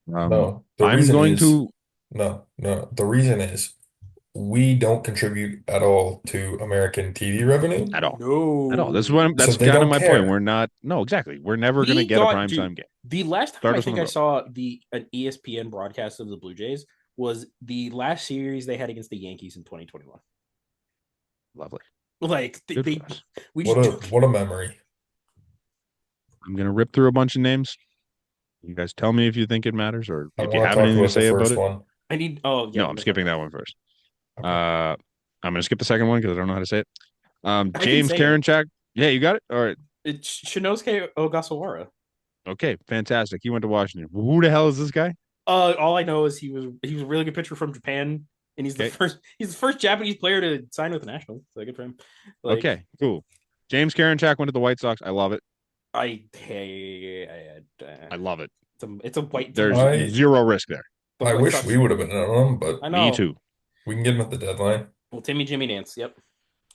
No, I'm going to. No. The reason is we don't contribute at all to American TV revenue. At all. no, At all. That's they kind of don't my care. point. We're not. No, exactly. We're never We going to get a got- prime dude, time game. The last time Start I us on think the I road. saw an ESPN broadcast of the Blue Jays was the last series they had against the Yankees in 2021. Lovely. Like Good they, for us. we just What a memory. I'm going to rip through a bunch of names. You guys tell me if you think it matters or I if you want have to talk anything to about the say about first it. one. I need. Oh yeah, No, I'm skipping that one first. Okay. I'm going to skip the second one because I don't know how to say it. can James say it. Karinchak. Yeah, you got it? All right. It's Shinosuke Ogasawara. Okay, fantastic. He went to Washington. Who the hell is this guy? All I know is he was a really good pitcher from Japan, and he's the Okay. first Japanese player to sign with the Nationals. So good for him. Like, Okay, cool. James Karinchak went to the White Sox. I love it. I love it. it's a white. There's I- zero risk there. the I White wish Sox- we would have been on them, but I know. Me too. we can get them at the deadline. Well, Timmy Jimmy Nance. Yep.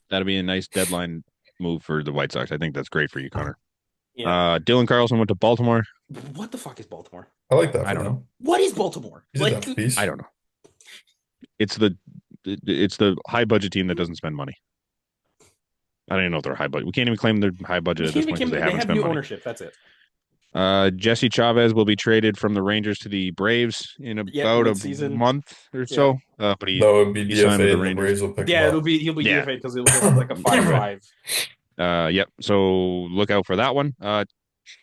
That'd be a nice deadline move for the White Sox. I think that's great for you, Connor. Yeah. Dylan Carlson went to Baltimore. What the fuck is Baltimore? I like that. I don't know. What is Baltimore? He's a depth piece. I don't know. It's the high budget team that doesn't spend money. I don't even know if they're high budget. We can't even claim they're high budget at this point because they haven't have spent new money. ownership. That's it. Jesse Chavez will be traded from the Rangers to the Braves in about a mid-season. month or so. But No, it'd be he signed DFA with the and the Rangers. Braves will pick Yeah, him up. he'll be Yeah. DFA because it'll be like a 5-5. Yep. So look out for that one.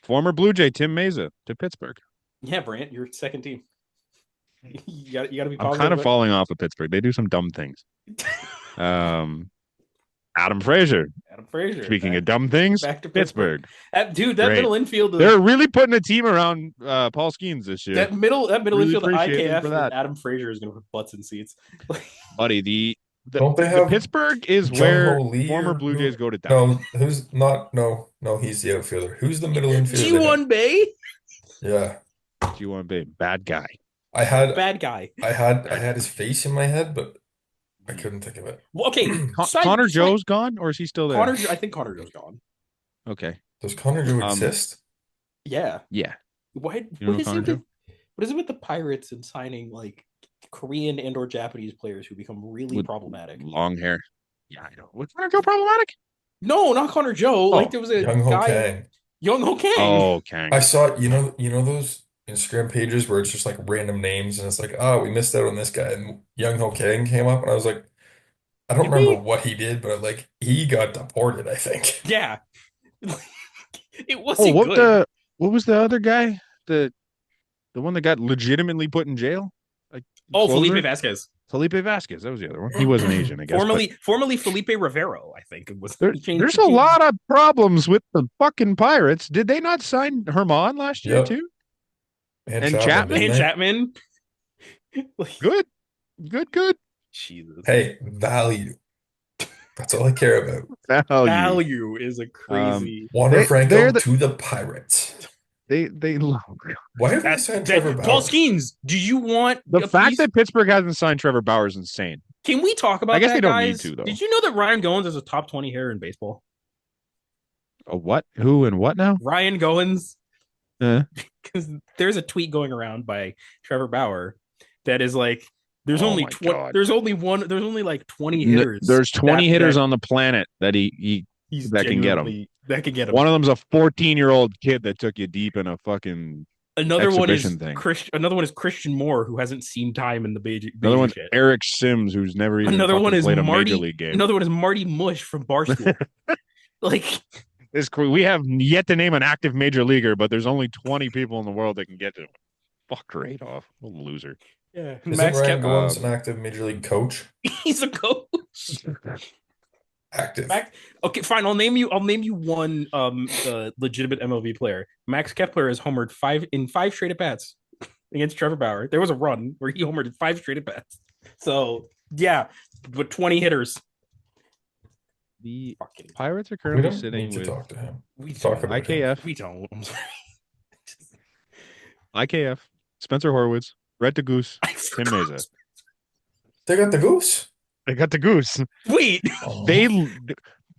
Former Blue Jay Tim Meza to Pittsburgh. Yeah, Brant, your second team. You got to be I'm positive. kind of falling off of Pittsburgh. They do some dumb things. Adam Frazier. Adam Frazier. Speaking of dumb things, back to Pittsburgh. Dude, that Great. middle infield. They're really putting a team around Paul Skeens this year. That middle Really infield of appreciate them IKF for and that. Adam Frazier is going to put butts in seats. Buddy, the Don't they have Pittsburgh is Jung where Ho Lee former or Blue who- Jays go to die. No, who's not? No, he's the outfielder. Who's the middle infielder? they have? G1 Bay, Yeah, G1 Bay, bad guy. I had guy. his face in my head, but I couldn't think of it. Well, okay, Connor Joe's gone, or is he still there? I think Connor Joe's gone. Okay. Does Connor Joe exist? Yeah. Yeah. Why? You know What is Connor it? Joe? What is it with the Pirates and signing like Korean and or Japanese players who become really With problematic. long hair. Yeah, I know. Was Connor Joe problematic? No, not Connor Joe. Like there was a Young Ho guy, Kang. Young Ho Kang. Oh, Kang. I saw, those Instagram pages where it's just like random names and it's like, oh, we missed out on this guy. And Young Ho Kang came up and I was like, I don't Did remember we? what he did, but like he got deported, I think. Yeah. It Oh, wasn't good. what was the other guy? The one that got legitimately put in jail? Like Oh, closer? Felipe Vasquez. Felipe Vasquez. That was the other one. He wasn't Asian, I guess. Formerly Felipe Rivero, I think it was. There's a lot of problems with the fucking Pirates. Did they not sign Herman last year Yep. too? And Chapman? And didn't they? Chapman. Good. Jesus. Hey, value. That's all I care about. Value is a crazy. Wander they're Franco the- to the Pirates. They Why have they signed Trevor Paul Bauer? Skeens, do you want the a fact piece- that Pittsburgh hasn't signed Trevor Bauer is insane. Can we talk about I guess that, they don't guys? need to, though. Did you know that Ryan Goins is a top 20 hitter in baseball? A what? Who and what now? Ryan Goins, Uh, because there's a tweet going around by Trevor Bauer that is like, there's Oh only my God. there's only like 20 hitters. There's 20 hitters that on the planet that he's that can get him. genuinely- That can get him. One of them's a 14-year-old kid that took you deep in a fucking. Another one is exhibition thing. Another one is Christian Moore, who hasn't seen time in the Beijing. Another one's yet. Eric Sims, who's never even Another one is played a Marty. major league game. Another one is Marty Mush from Barstool. Like, We have yet to name an active major leaguer, but there's only 20 people in the world that can get to him. Fuck right off. What a loser. yeah, Isn't Max Ryan Kepler. Goins an active major league coach? He's a coach. Active. Okay, fine. I'll name you one the legitimate MLB player. Max Kepler has homered five straight at bats against Trevor Bauer. There was a run where he homered 5 straight at bats. So yeah, but 20 hitters. The Fucking Pirates are We currently don't sitting need to with talk to him. we Talk don't. about him. IKF, We don't. I'm sorry. IKF, Spencer Horwitz, Red the Goose, Tim Meza. They got the goose. They got the Goose. Wait. Oh.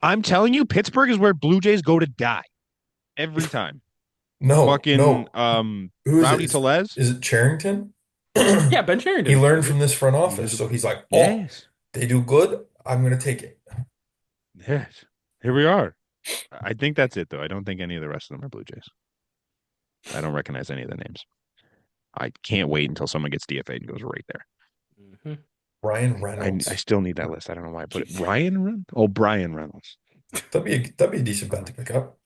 I'm telling you, Pittsburgh is where Blue Jays go to die every time. No, Fucking no. Who is Rowdy it? Tellez. Is it Charrington? Yeah, Ben Charrington. He learned from this front office, so he's like, "Oh, Yes. they do good. I'm gonna take it." Yes. Here we are. I think that's it, though. I don't think any of the rest of them are Blue Jays. I don't recognize any of the names. I can't wait until someone gets DFA'd and goes right there. Mhm. Ryan I Reynolds. still need that list. I don't know why I put it. Ryan Reynolds? Oh, Brian Reynolds. That'd be a decent bet to pick up.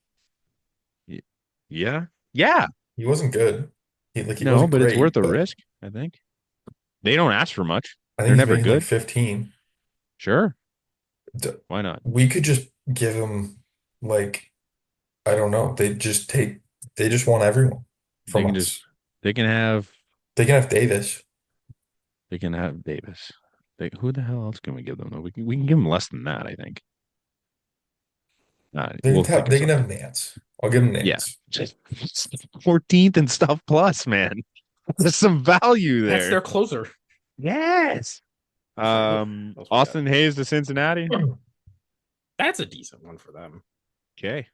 Yeah. Yeah. He wasn't good. He No, wasn't but it's great, worth a but risk, I think. They don't ask for much. I They're think he's never making like good. 15. Sure. D- Why not? We could just give him like I don't know. They just want everyone from can us. They can have They can have Davis. Davis. Who the hell else can we give them? Though? We can give them less than that, I think. We'll think of They can have something. Nance. I'll give him Yeah. Nance. Just 14th and stuff plus, man. There's some value there. That's their closer. Yes. Austin Hayes to Cincinnati. That's a decent one for them. Okay.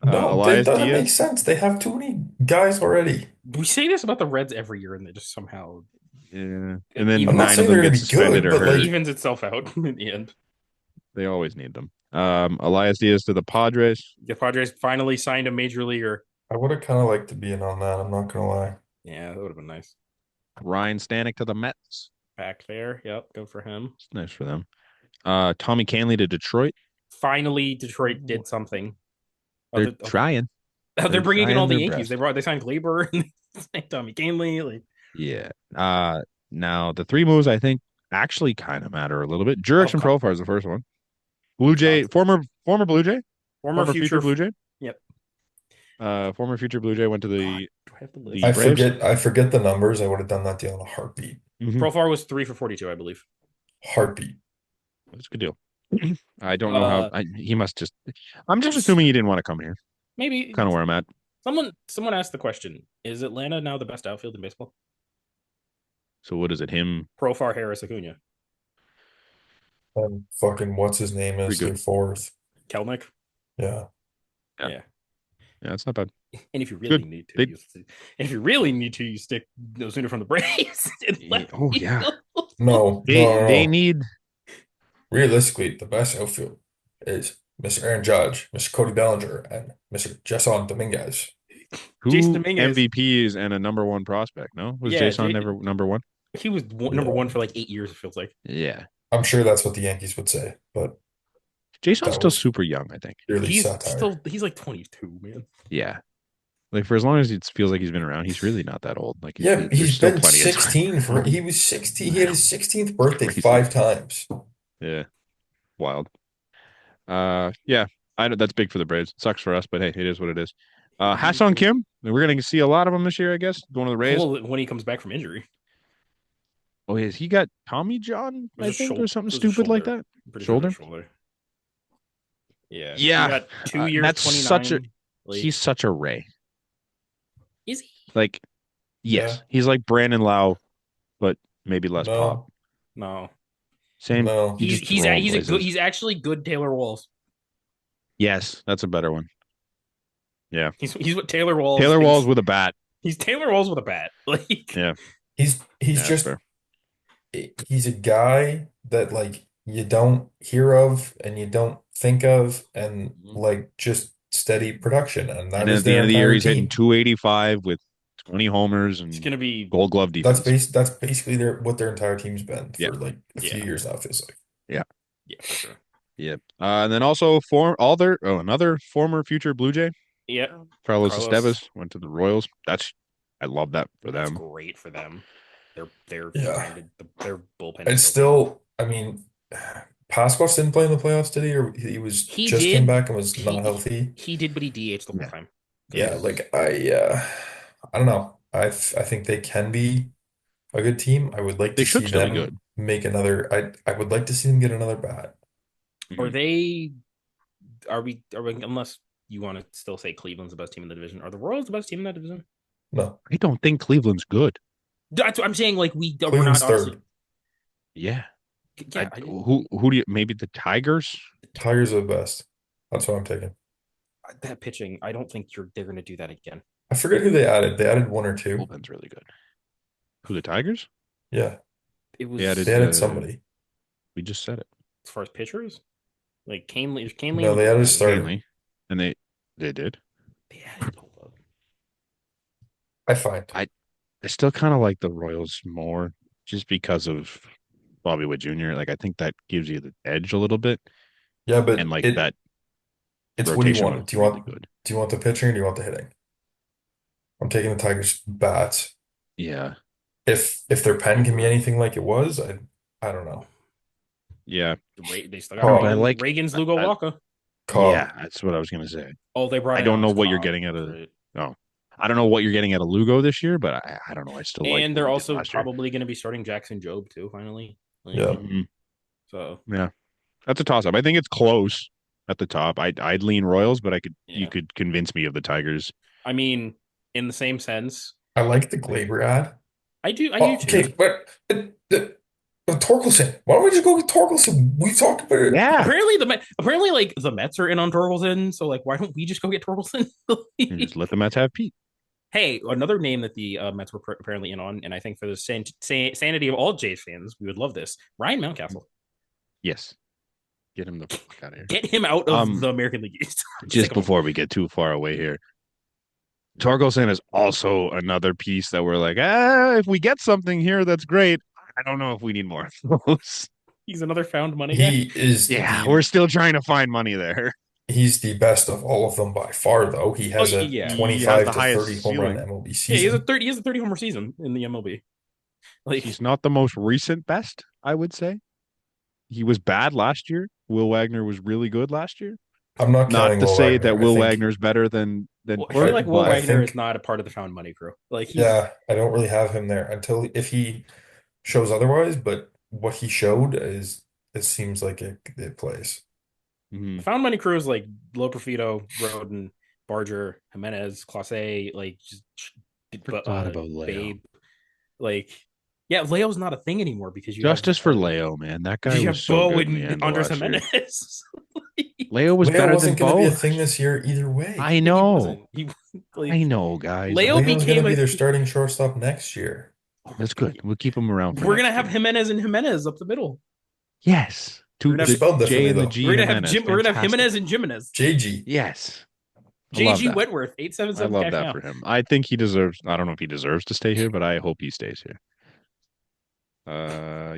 No, Elias that doesn't Diaz? make sense. They have too many guys already. We say this about the Reds every year, and they just somehow Yeah. And then I'm not 9 saying of them they're get gonna be suspended good, or but, hurt. it like- evens itself out in the end. They always need them. Elias Diaz to the Padres. The Padres finally signed a major leaguer. I would have kind of liked to be in on that. I'm not gonna lie. Yeah, that would have been nice. Ryan Stanek to the Mets. Back there. Yep, good for him. It's nice for them. Tommy Canley to Detroit. Finally, Detroit did something. They're trying. They're bringing in trying all the their Yankees. best. They signed Glaber and they signed Tommy Canley. Like, Yeah. Now the 3 moves I think actually kind of matter a little bit. Jurickson come Profar is the first one. Blue Jay, former Blue Jay, former future Blue Jay. Yep. Former future Blue Jay went to the. Do I have the list? The I Braves? forget the numbers. I would have done that deal in a heartbeat. Mhm. Profar was 3 for 42, I believe. Heartbeat. That's a good deal. I don't know how he must just. I'm just assuming he didn't want to come here. Maybe Kind of where I'm at. someone asked the question: is Atlanta now the best outfield in baseball? So what is it? Him? Profar, Harris, Acuna, And fucking what's his name is Pretty good. their fourth. Kelnick. Yeah. Yeah. Yeah, it's not bad. And if you really Good. need to, They- you stick Ozuna from the Braves. Oh yeah. No, They no. need. Realistically, the best outfield is Mr. Aaron Judge, Mr. Cody Bellinger, and Mr. Jason Dominguez. Jason Who Dominguez. MVPs and a number one prospect? No, was Yeah, Jason never number one? He was number one for like 8 years. It feels like. Yeah, I'm sure that's what the Yankees would say, but Jason's that still was super young. I think. purely satire. He's like 22, man. Yeah, like for as long as it feels like he's been around, he's really not that old. Like Yeah, there's he's still been plenty of time. 16 for he was 16. He had his 16th birthday Crazy. 5 times. Yeah, wild. Yeah, I know that's big for the Braves. Sucks for us, but hey, it is what it is. Ha-Seong Kim, we're gonna see a lot of him this year, I guess. Going to the Rays. Well, when he comes back from injury, Oh, he got Tommy John, It was I a think, shoul- or something it was a stupid like shoulder. that. I'm pretty sure it was Shoulder? Yeah. Yeah. He got 2 years. That's 29. such a- Like, He's such a Ray. is he? Like, yes, Yeah. he's like Brandon Lau, but maybe less pop. No. Same. No. He He's just he's rolled he's a places. good. He's actually good Taylor Walls. Yes, that's a better one. He's what Taylor Walls. Taylor thinks- Walls with a bat. He's Taylor Walls with a bat. Like, Yeah. He's Yeah, just fair. he's a guy that like you don't hear of and you don't think of and like just steady production and that And is at the their end of the year, entire he's hitting team. 285 with 20 homers and it's gonna be. Gold Glove defense. That's basically what their entire team's been for Yeah. like a few Yeah. years now, it feels like. Yeah, for sure. Yep. And then also another former future Blue Jay, Yeah, Carlos Carlos. Estevez, went to the Royals. I love that for that's them. great for them. They're Yeah. their bullpen. It's is so still, I mean, Pasquas didn't play in the playoffs, did he? Or he was He just did. came back and was He- not healthy. He did, but he DH'd the whole Yeah. time. Yeah, like I don't know. I think they can be a good team. I would like They to should see still be them good. make another. I would like to see them get another bat. Are they? Are we? Unless you want to still say Cleveland's the best team in the division, are the Royals the best team in that division? No, I don't think Cleveland's good. That's what I'm saying. Like we're not Cleveland's obviously. third. Yeah. Yeah, Who do you maybe the Tigers? Tigers are the best. That's what I'm taking. that pitching. I don't think they're going to do that again. I forget who they added. They added one or two. Bullpen's really good. Who the Tigers? Yeah, It was They added, they added somebody. We just said it. as far as pitchers, like Canely. No, they added a starter. Stanley. And they did. They added, hold up. I find. I still kind of like the Royals more just because of Bobby Witt Jr. Like I think that gives you the edge a little bit. Yeah, but And like it, that it's what do you rotation want? was Do you really want good. do you want the pitching or do you want the hitting? I'm taking the Tigers bats. Yeah. If their pen can be anything like it was, I don't know. Yeah. They still Oh, got but I like- Reagan's Lugo I- Waka. Cobb. Yeah, that's what I was gonna say. Oh, they brought. I in don't know Alex what you're Cobb. getting out of Right. I don't know what you're getting out of Lugo this year, but I don't know. I still like And what they're he did also last year. probably going to be starting Jackson Jobe too. Finally, Like, Yeah. Mhm. So Yeah. That's a toss up. I think it's close at the top. I'd lean Royals, but Yeah. you could convince me of the Tigers. I mean, in the same sense, I like the Glaber ad. I do. I Oh, do too. okay, but Torkelson. Why don't we just go get Torkelson? We talked about it. Yeah. Apparently, like the Mets are in on Torkelson, so like, why don't we just go get Torkelson? And just let the Mets have Pete. Hey, another name that the Mets were apparently in on, and I think for the sanity of all Jays fans, we would love this. Ryan Mountcastle, Yes. Get him the fuck out of here. get him out of Um, the American League East. Just before we get too far away here. Torkelson is also another piece that we're like, if we get something here, that's great. I don't know if we need more of those. He's another found money guy. He is Yeah, the, we're still trying to find money there. he's the best of all of them by far, though. He has a yeah. He has 25 the to highest 30 home run ceiling. MLB Yeah, season. he has a 30 homer season in the MLB. Like He's not the most recent best, I would say. He was bad last year. Will Wagner was really good last year. I'm not Not counting to Will say Wagner. that I Will think- Wagner's better than I feel Court, like Will but I Wagner think- is not a part of the found money crew. Like he's, Yeah, I don't really have him there until if he shows otherwise, but what he showed is it seems like it plays. Mhm. the found money crew is like Lo Profito, Roden, Barger, Jimenez, Clase, like just Forgot about Leo. Babe. Like, yeah, Leo's not a thing anymore because you Justice have, for Leo, man. That guy you was have so Bo good in the end and of Andres last year. Jimenez. Leo was Leo better wasn't than going to be a both. thing this year either way. I He know. wasn't. Like, I know, guys. Leo Leo's going to became be a. their starting shortstop next year. That's good. We'll keep him around for We're gonna next have year. Jimenez and Jimenez up the middle. Yes. We're gonna The have- Spelled J differently, and the though. G. We're gonna have Jimenez. We're gonna have Fantastic. Jimenez and Jimenez. JG. Yes. I love JG that. Wentworth, I 877 love cash that now. for him. I think he deserves. I don't know if he deserves to stay here, but I hope he stays here.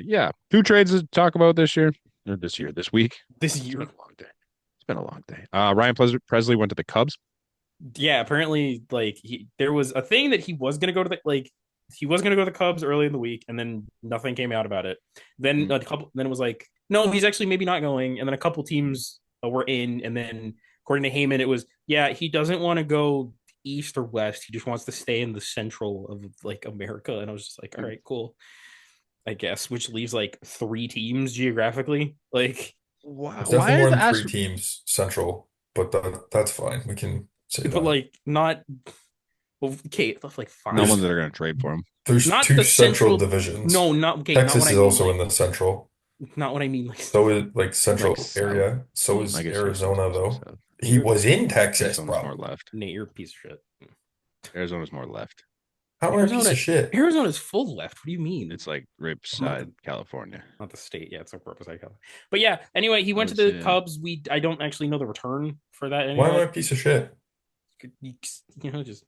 Yeah. 2 trades to talk about this year. Or this week. This It's year. been a long day. It's been a long day. Ryan Presley went to the Cubs. Yeah, apparently, like there was a thing that he was gonna go to the Cubs early in the week, and then nothing came out about it. Then then it was like, no, he's actually maybe not going, and then a couple teams were in, and then according to Heyman, it was he doesn't want to go east or west, he just wants to stay in the central of like America, and I was just like, all right, cool, I guess, which leaves like 3 teams geographically, like. Wow. It's definitely more than 3 teams central, but that's fine. We can say But that. like not okay, that's like 5. No ones that are going to trade for him. There's not 2 the central central- divisions. No, not okay. Texas not what is I mean, also like, in the central. not what I mean. Like, So is like central Like area. So is I guess Arizona, though. South. He was in Texas, Arizona's more bro. left. Nate, you're a piece of shit. Arizona's more left. How am I a piece of shit? Arizona's full left. What do you mean? It's like right beside California. Not the state. Yeah, it's a purpose. But yeah. Anyway, he went to the Cubs. I don't actually know the return for that. Anyway. Why am I a piece of shit? Just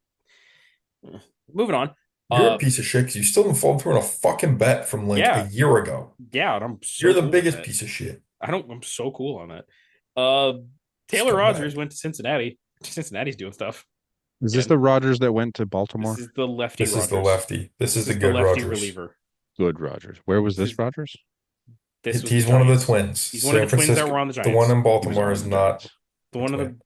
moving on. You're a piece of shit because you still didn't fall through on a fucking bet from like a year ago. Yeah, and I'm so You're the cool biggest piece of shit. I'm so cool on that. Taylor Scumbag. Rogers went to Cincinnati. Cincinnati's doing stuff. Is this the Rogers that went to Baltimore? This is the lefty. This is the lefty. This is the the good lefty Rogers. reliever. Good Rogers. Where was This this is- Rogers? He's one of the twins. He's one of the twins that were on the Giants. The one in He was Baltimore on is the not. Giants. The one in twin.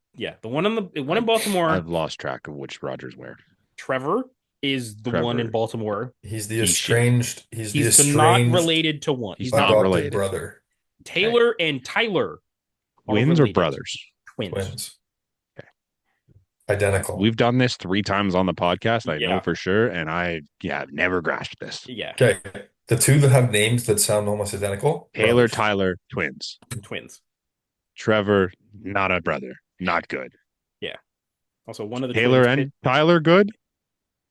the one in Baltimore. I've lost track of which Rogers where. Trevor is the Trevor. one in Baltimore. He's the He's estranged. He's the He's estranged not related to one. He's He's not not related. brother. Taylor and Tyler. are Twins or related. brothers? Twins. Twins. Okay. Identical. We've done this 3 times on the podcast. I Yeah. know for sure. And I've never grasped this. Yeah, Okay. The 2 that have names that sound almost identical. Taylor, brothers. Tyler, twins. twins. Trevor, not a brother. Not good. Also, one of the Taylor twins. and Tyler good?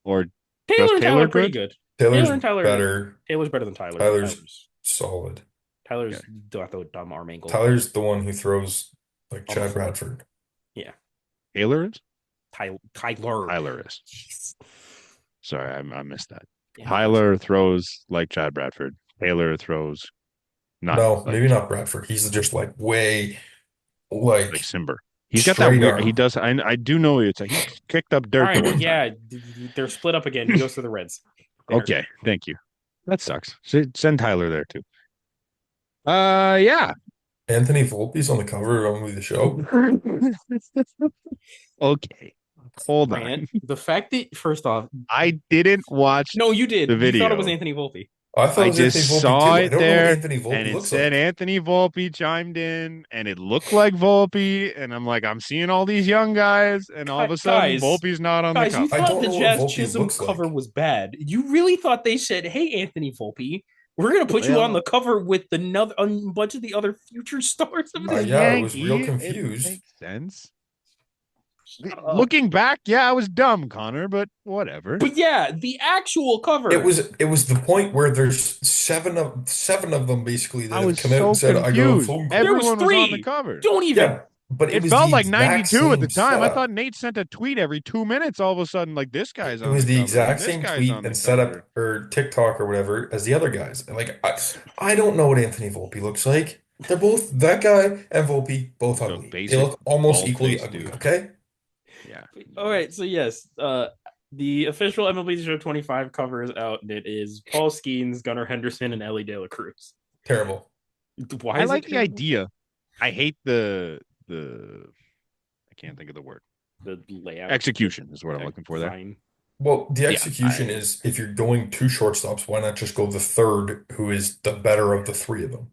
Or Taylor Does and Taylor Tyler are pretty good. Taylor's Taylor and Tyler- better. Taylor's better than Tyler. Tyler's solid. Tyler's Okay. got the dumb arm angle. Tyler's the one who throws like On the Chad floor. Bradford. Taylor is? Tyler. Tyler is. Jeez. Sorry, I missed that. Yeah. Tyler throws like Chad Bradford. Taylor throws not No, like, maybe not Bradford. He's just like way like like Simber. He's got that straight weird. arm. He does. I do know it's like he kicked up All dirt. the right, one time. yeah, they're split up again. He goes to the Reds. There. Okay. Thank you. That sucks. Send Tyler there too. Yeah. Anthony Volpe's on the cover of MLB The Show. Okay. Hold on. Grant, the fact that first off, I didn't watch. no, you did. The You thought video. it was Anthony Volpe. I thought I it was just Anthony Volpe saw too. I it don't know there, what Anthony Volpe and it looks said like. Anthony Volpe chimed in, and it looked like Volpe, and I'm like, I'm seeing all these young guys, and all of a sudden, Guys, Volpe's not on the Guys, you cover. I thought don't the know what Jazz Volpe Chisholm looks like. cover was bad. You really thought they said, "Hey, Anthony Volpe, we're gonna put you Well- on the cover with a bunch of the other future stars of the Yeah, I was real Yankee, confused. It makes sense. Shut up. Looking back, yeah, I was dumb, Connor, but whatever. But yeah, the actual cover. It was the point where there's seven of them basically that I have was come out so and said I go to confused. phone call. There was Everyone was on 3. the cover. Don't even. Yeah, but It was felt the like exact 92 at the same time. I setup. thought Nate sent a tweet every 2 minutes. All of a sudden, like this guy's It on was the the cover, exact and this same guy's tweet on the and setup cover. or TikTok or whatever as the other guys. And like I don't know what Anthony Volpe looks like. They're both that guy and Volpe both So ugly. They basic look almost equally bald-faced ugly. dude. Okay. Yeah. All right, so yes, the official MLB The Show 25 cover is out, and it is Paul Skeens, Gunnar Henderson, and Ellie De La Cruz. Terrible. Why I is like it the terrible? idea. I hate the I can't think of the word. The layout. Execution is what I'm looking for there. Design. Well, the Yeah, execution is if you're going 2 shortstops, why not just go the third who is the better of the 3 of them?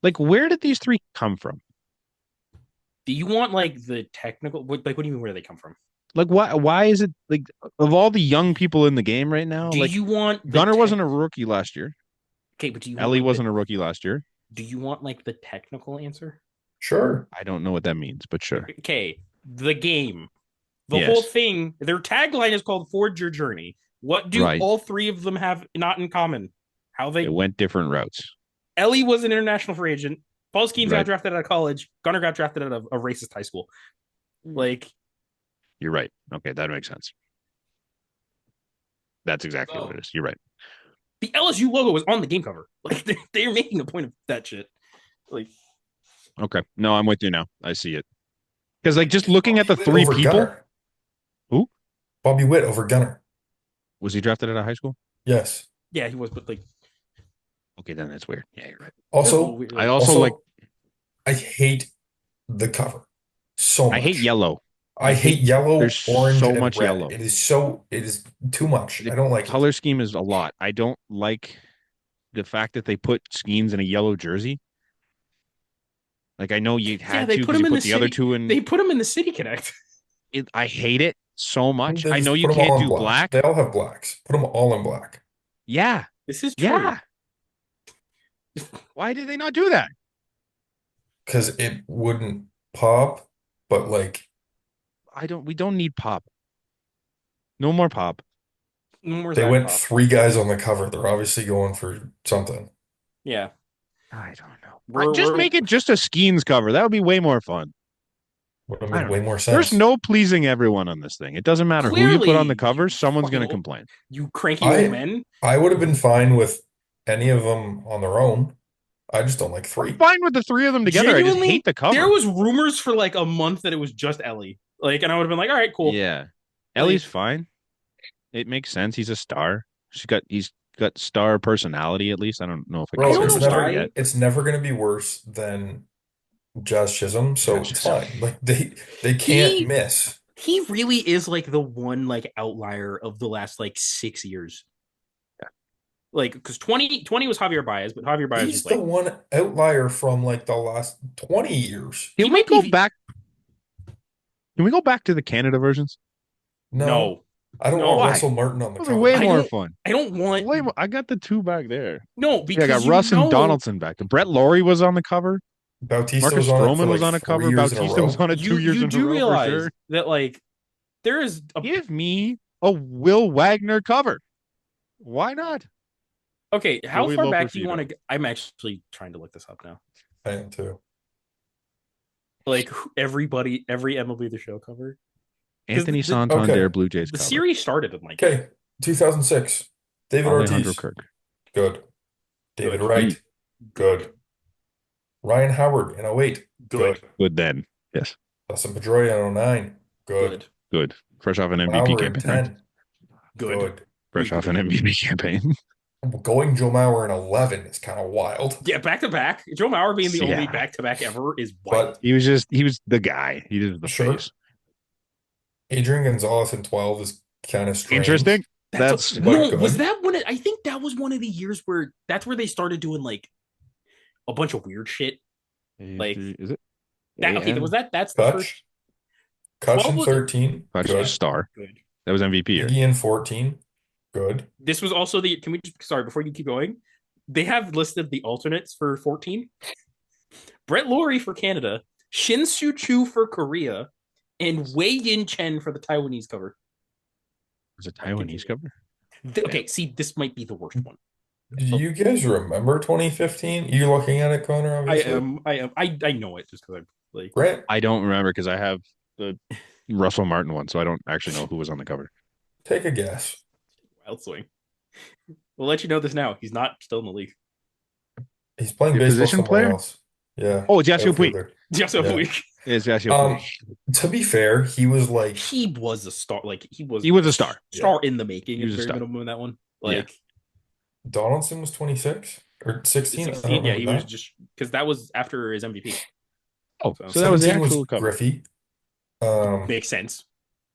Like, where did these 3 come from? Do you want like the technical? What do you mean? Where do they come from? Like, why is it like of all the young people in the game right now? Do Like, you want the Gunnar wasn't a rookie last year. okay? But do you Ellie want wasn't a rookie last year. Do you want like the technical answer? Sure. I don't know what that means, but sure. Okay, the game. The Yes. whole thing, their tagline is called Forge Your Journey. What do Right. all three of them have not in common? How they It went different routes. Ellie was an international free agent. Paul Skeens got Right. drafted out of college. Gunnar got drafted out of a racist high school. Like, You're right. Okay, that makes sense. That's exactly what it is. You're right. the LSU logo was on the game cover. Like, they're making a point of that shit. Like, Okay. No, I'm with you now. I see it. Because like just looking at the Bobby Witt three over people, Gunnar. Who? Bobby Witt over Gunnar. was he drafted out of high school? Yes. yeah, he was, but like, Okay, then that's weird. Yeah, you're right. Also, weird. I also like I hate the cover so much. I hate yellow. I hate yellow, there's orange, so and much red. yellow. It is too much. The I don't like color scheme is a lot. I don't like the fact that they put Skeens in a yellow jersey. Like I know you had they to put because him you in put the the other city. two in. They put him in the City Connect. I hate it so much. Then I just know you put 'em all can't in do black. They all have blacks. Put them all in black. Yeah. This is true. Yeah. Why did they not do that? Because it wouldn't pop, but like We don't need pop. No more pop. No more they Zach went Pop. 3 guys on the cover. They're obviously going for something. Yeah. I don't know. Just We're- make it just a Skeens cover. That would be way more fun. Would have I made don't way know. more There's sense. no pleasing everyone on this thing. It doesn't matter who you put on the Clearly, cover, someone's going to fucking- complain. You cranky old men. I would have been fine with any of them on their own. I just don't like 3. I'm fine with the three of them together. I just Genuinely, hate the cover. There was rumors for like a month that it was just Ellie. Like, and I would have been like, all right, cool. Yeah. Ellie's fine. It makes sense. He's a star. He's got star personality at least. I don't know if I Bro, consider don't him know a star why. yet. it's never going to be worse than Jazz Chisholm, so Jazz it's Chisholm. fine. Like they can't miss. He really is like the one like outlier of the last like 6 years. Yeah. Like, because 2020 was Javier Baez, but Javier Baez He's was the like, one outlier from like the last 20 years. Can He we might go be- back? Can we go back to the Canada versions? No, I don't No, want why? Russell Martin on the Those are cover. way I more don't- fun. I don't want Way more. I got the two back there. no Yeah, because I got you Russ know, and Donaldson back. Brett Laurie was on the cover. Bautista Marcus was on it Stroman for was like on a 3 cover. years in a Bautista row. was on it 2 years you in a do row realize for sure. that like there is a Give me a Will Wagner cover. Why not? okay. How Joey far back do you Loperfido. want to? I'm actually trying to look this up now. I am too. Like every MLB The Show cover. Anthony the- Santander, okay. Blue Jays The cover. series started in like Okay, 2006. David Alejandro Ortiz. Kirk. Good. David Good. Wright. Good. Ryan Howard in 08. Good. Good then. Yes. Dustin Pedroia in 09. Good. Good. Good. Fresh off an MVP Mauer in campaign. Right? 10. Good. Good. Fresh off an MVP campaign. Going Joe Mauer in 11 is kind of wild. Yeah, back to back. Joe Mauer being the only Yeah. back to back ever is wild. But He was the guy. He was the Sure. face. Adrian Gonzalez in 12 is kind of strange. Interesting. That's That's no. good. Was that one? I think that was one of the years where that's where they started doing like a bunch of weird shit. Like- is it? That, okay, AN? was that's the first. Kutch What in was- 13. Kutch Good. star. Good. That was MVP year. Iggy in 14. Good. This was also the. Can we just sorry before you keep going? They have listed the alternates for 14. Brett Laurie for Canada, Shin Soo Choo for Korea, and Wei Yin Chen for the Taiwanese cover. Was it Taiwanese cover? Okay, see, this might be the worst one. Do you guys remember 2015? You looking at it, Connor? I Obviously. am. I know it just because I'm like. Grant, I don't remember because I have the Russell Martin one, so I don't actually know who was on the cover. take a guess. Wild swing. We'll let you know this now. He's not still in the league. He's playing Your baseball position somewhere player? else. Yeah. Oh, it's Yasiel Puig. outfielder. Just a Yeah. week. It's Yasiel Um, Puig. To be fair, he was like He was a star. Like he was a star. Star in the making. He was At a very star. minimum in that one. Yeah. Like Donaldson was 26 or 16. I don't 16. Yeah, he remember was that. just because that was after his MVP. Oh, so so that was the 17 actual cover. Griffey. Makes sense.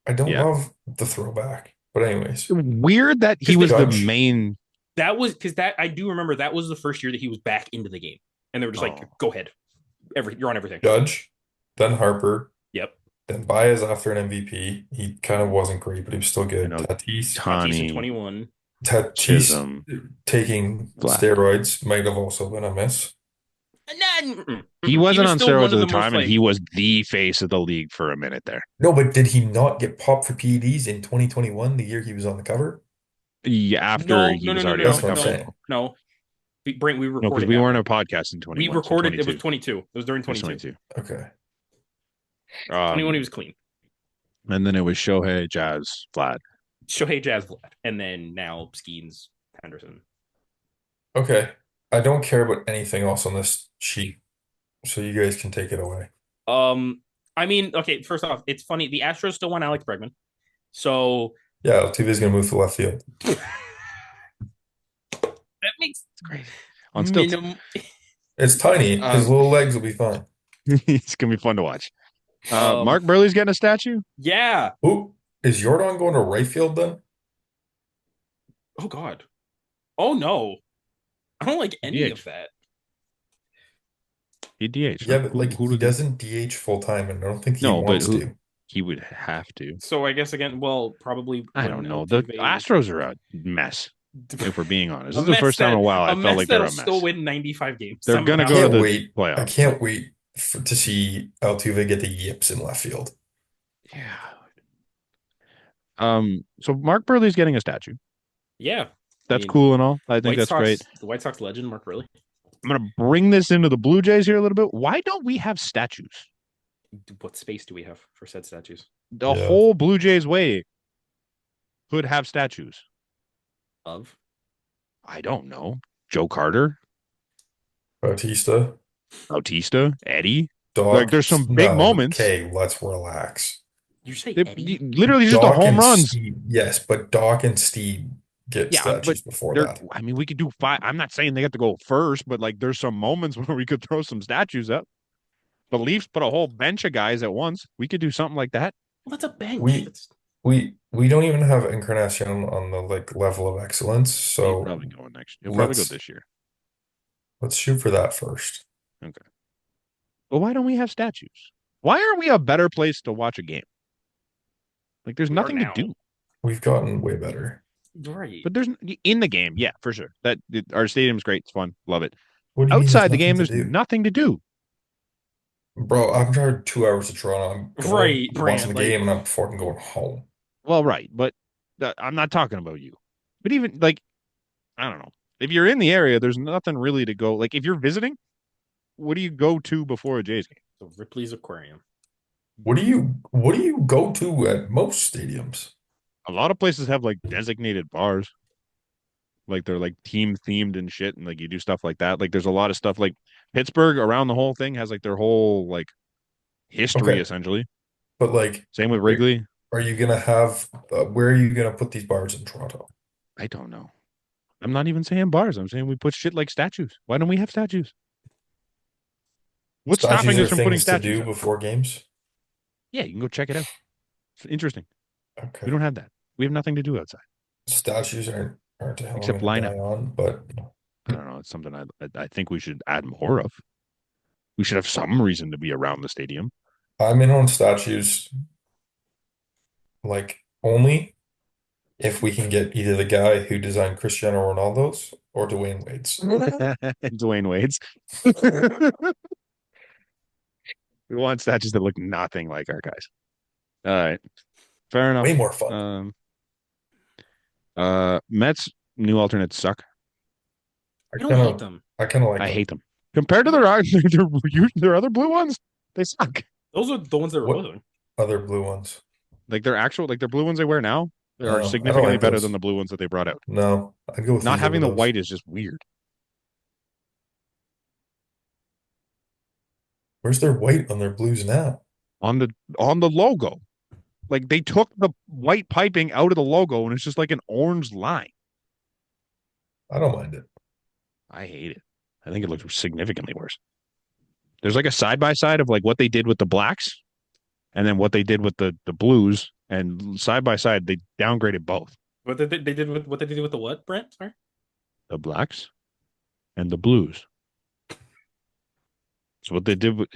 I don't Yeah. love the throwback, but anyways, Weird that he Because was the Judge- main. That was because that I do remember that was the first year that he was back into the game, and they were just like, Oh. "Go ahead, you're on everything." Judge, then Harper, Yep. then Baez after an MVP. He kind of wasn't great, but he was still good. I know. Tatis, Tatis in Tani, 21. Tatis Chisholm, taking Vlad. steroids might have also been a miss. He wasn't on was still one steroids of at the the most, time, and like, he was the face of the league for a minute there. No, but did he not get popped for PEDs in 2021, the year he was on the cover? Yeah, after no, he no, no, was no, already on That's the what I'm cover. saying. no. Brent, we No, because recorded we that. weren't a podcast in We 21. recorded. So It was 22. 22. It was during It was 22. 22. Okay. 21, he was clean. And then it was Shohei, Jazz, Vlad. Shohei, Jazz, Vlad, and then now Skeens, Henderson. Okay. I don't care about anything else on this sheet, so you guys can take it away. I mean, okay. First off, it's funny. The Astros still want Alex Bregman, so Yeah, Altuve's gonna move to left field. that makes Great. On stilts. minimum. It's tiny. His little legs will be fine. It's going to be fun to watch. Mark Burley's getting a statue? Yeah. Ooh, is Jordan going to right field then? Oh God. Oh no. I don't like any DH. of that. He DH. Yeah, right? but like Who he did doesn't DH full time, and I don't think he No, but wants who- to. He would have to. So I guess again, well, probably. I don't know. The Astros are a mess, if we're being honest. This is the first time in a while I felt like they're a mess. Still win 95 games. They're somehow. gonna I go to can't the wait. I playoffs. can't wait to see Altuve get the yips in left field. Yeah. So Mark Burley's getting a statue. Yeah. That's cool and all. I think White that's Sox, great. The White Sox legend, Mark Burley. I'm gonna bring this into the Blue Jays here a little bit. Why don't we have statues? What space do we have for said statues? The whole Blue Jays way could have statues. Of? I don't know. Joe Carter, Bautista, Eddie. Doc. Like, there's some big moments. Okay, let's relax. You say They- Eddie? literally just the Doc home and runs. Steve, yes, but Doc and Steve get Yeah, statues before They're- that. I mean, we could do 5. I'm not saying they have to go first, but like there's some moments where we could throw some statues up. The Leafs put a whole bench of guys at once. We could do something like that. Well, that's a bench. We don't even have Encarnacion on the like level of excellence, He's so probably going next. He'll probably go let's- this year. let's shoot for that first. Well, why don't we have statues? Why aren't we a better place to watch a game? Like, there's We are nothing to now. do. We've gotten way better. Right. But there's in the game, yeah, for sure. Our stadium's great. It's fun. Love it. What do you mean Outside the there's game, nothing there's to do? nothing to do. Bro, I'm driving 2 hours to Toronto. I'm going, Right, watching Brant, the like- game, and I'm fucking going home. Well, right, but I'm not talking about you. But even like, I don't know. If you're in the area, there's nothing really to go. Like, if you're visiting, what do you go to before a Jays game? So Ripley's Aquarium. What do you go to at most stadiums? A lot of places have like designated bars. Like they're like team themed and shit, and like you do stuff like that. Like there's a lot of stuff like Pittsburgh around the whole thing has like their whole like history Okay. essentially. But like, Same with Wrigley. are you gonna have where are you gonna put these bars in Toronto? I don't know. I'm not even saying bars. I'm saying we put shit like statues. Why don't we have statues? What's Statues stopping are us from putting things to statues do up? before games? Yeah, you can go check it out. It's interesting. Okay. We don't have that. We have nothing to do outside. Statues aren't a hell Except I'm gonna lineup. die on, but I don't know. It's something I think we should add more of. We should have some reason to be around the stadium. I'm in on statues like only if we can get either the guy who designed Cristiano Ronaldo's or Dwayne Wade's. Dwayne Wade's. We want statues that look nothing like our guys. All right. Fair enough. Way more fun. Mets new alternates suck. I don't hate them. I kind of like I them. hate them. Compared to their other blue ones, they suck. Those are the ones that were What? with them. Other blue ones. Like their blue ones they wear now No, I are don't significantly like better those. than the blue ones that they brought out. No, I'd go with Not these having the over those. white is just weird. Where's their white on their blues now? On the logo. Like they took the white piping out of the logo and it's just like an orange line. I don't mind it. I hate it. I think it looks significantly worse. There's like a side by side of like what they did with the blacks and then what they did with the blues, and side by side they downgraded both. What they did with the what, Brent? Sorry. The blacks and the blues. So what they did with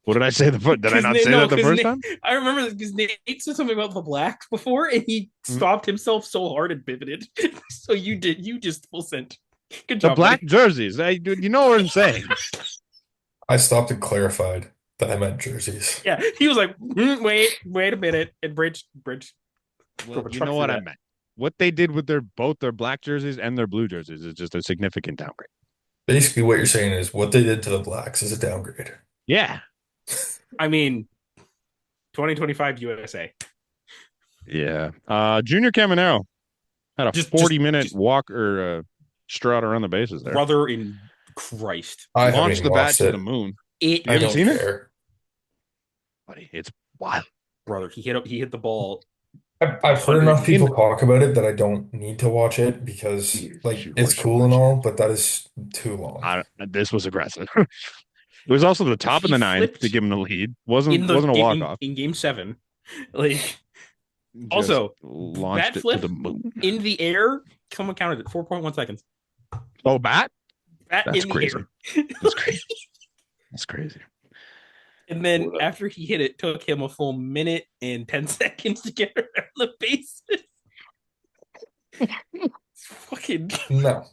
what did I say did I not say that the first time? I remember because Nate said something about the blacks before, and he stopped himself so hard and pivoted. So you just full sent. Good The job, black buddy. jerseys. Dude, you know what I'm saying. I stopped and clarified that I meant jerseys. Yeah, he was like, wait a minute, and Bridge. Well, Drove a you truck know through what I that. meant. What they did with both their black jerseys and their blue jerseys is just a significant downgrade. Basically, what you're saying is what they did to the Blacks is a downgrade. Yeah. I mean, 2025 USA. Yeah. Junior Caminero had a Just 40-minute walk or strut around the bases there. brother in Christ. I haven't Launched even the bat watched to it. the moon. It I haven't don't seen it? care. Buddy, it's wild. brother, he hit the ball. I've heard enough people talk about it that I don't need to watch it because You like should it's watch it, cool and all, but that is too long. This was aggressive. It was also the top of He the ninth flipped to give him the lead. in Wasn't the a walk off. in game 7. Like also Launched bat it flip to the moon. in the air. Someone counted it 4.1 seconds. Oh, bat? Bat That's in the crazy. air. That's crazy. That's crazy. And then after he hit it, took him a full minute and 10 seconds to get around the bases. It's fucking No.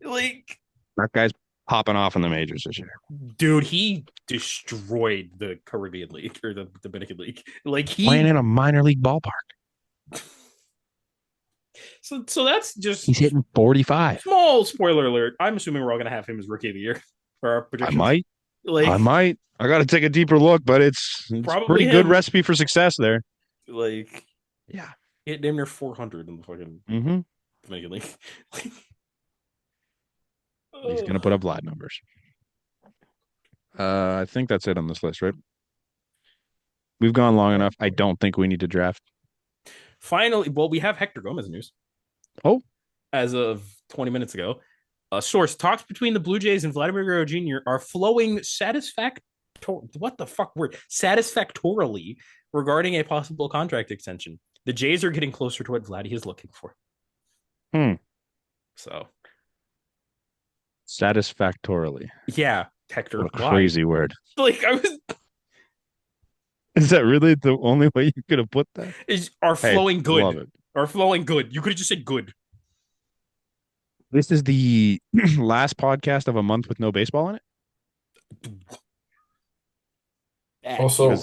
like, That guy's popping off in the majors this year. dude, he destroyed the Caribbean League or the Dominican League. Like Playing in a minor league ballpark. So that's just He's hitting 45. small spoiler alert. I'm assuming we're all gonna have him as rookie of the year for our I predictions. might. Like, I got to take a deeper look, but it's Probably pretty good him. recipe for success there. like Yeah. hit damn near 400 in the fucking Mm-hmm. Dominican League. He's going to put up Vlad numbers. I think that's it on this list, right? We've gone long enough. I don't think we need to draft. Finally, well, we have Hector Gomez news. Oh. As of 20 minutes ago. A source: talks between the Blue Jays and Vladimir Guerrero Jr. are flowing satisfactorily regarding a possible contract extension. The Jays are getting closer to what Vladdy is looking for. So, Satisfactorily. yeah, Hector. What a why? crazy word. Like, I was Is that really the only way you could have put that? are flowing good. Love it. Are flowing good. You could have just said good. This is the last podcast of a month with no baseball in it. Also,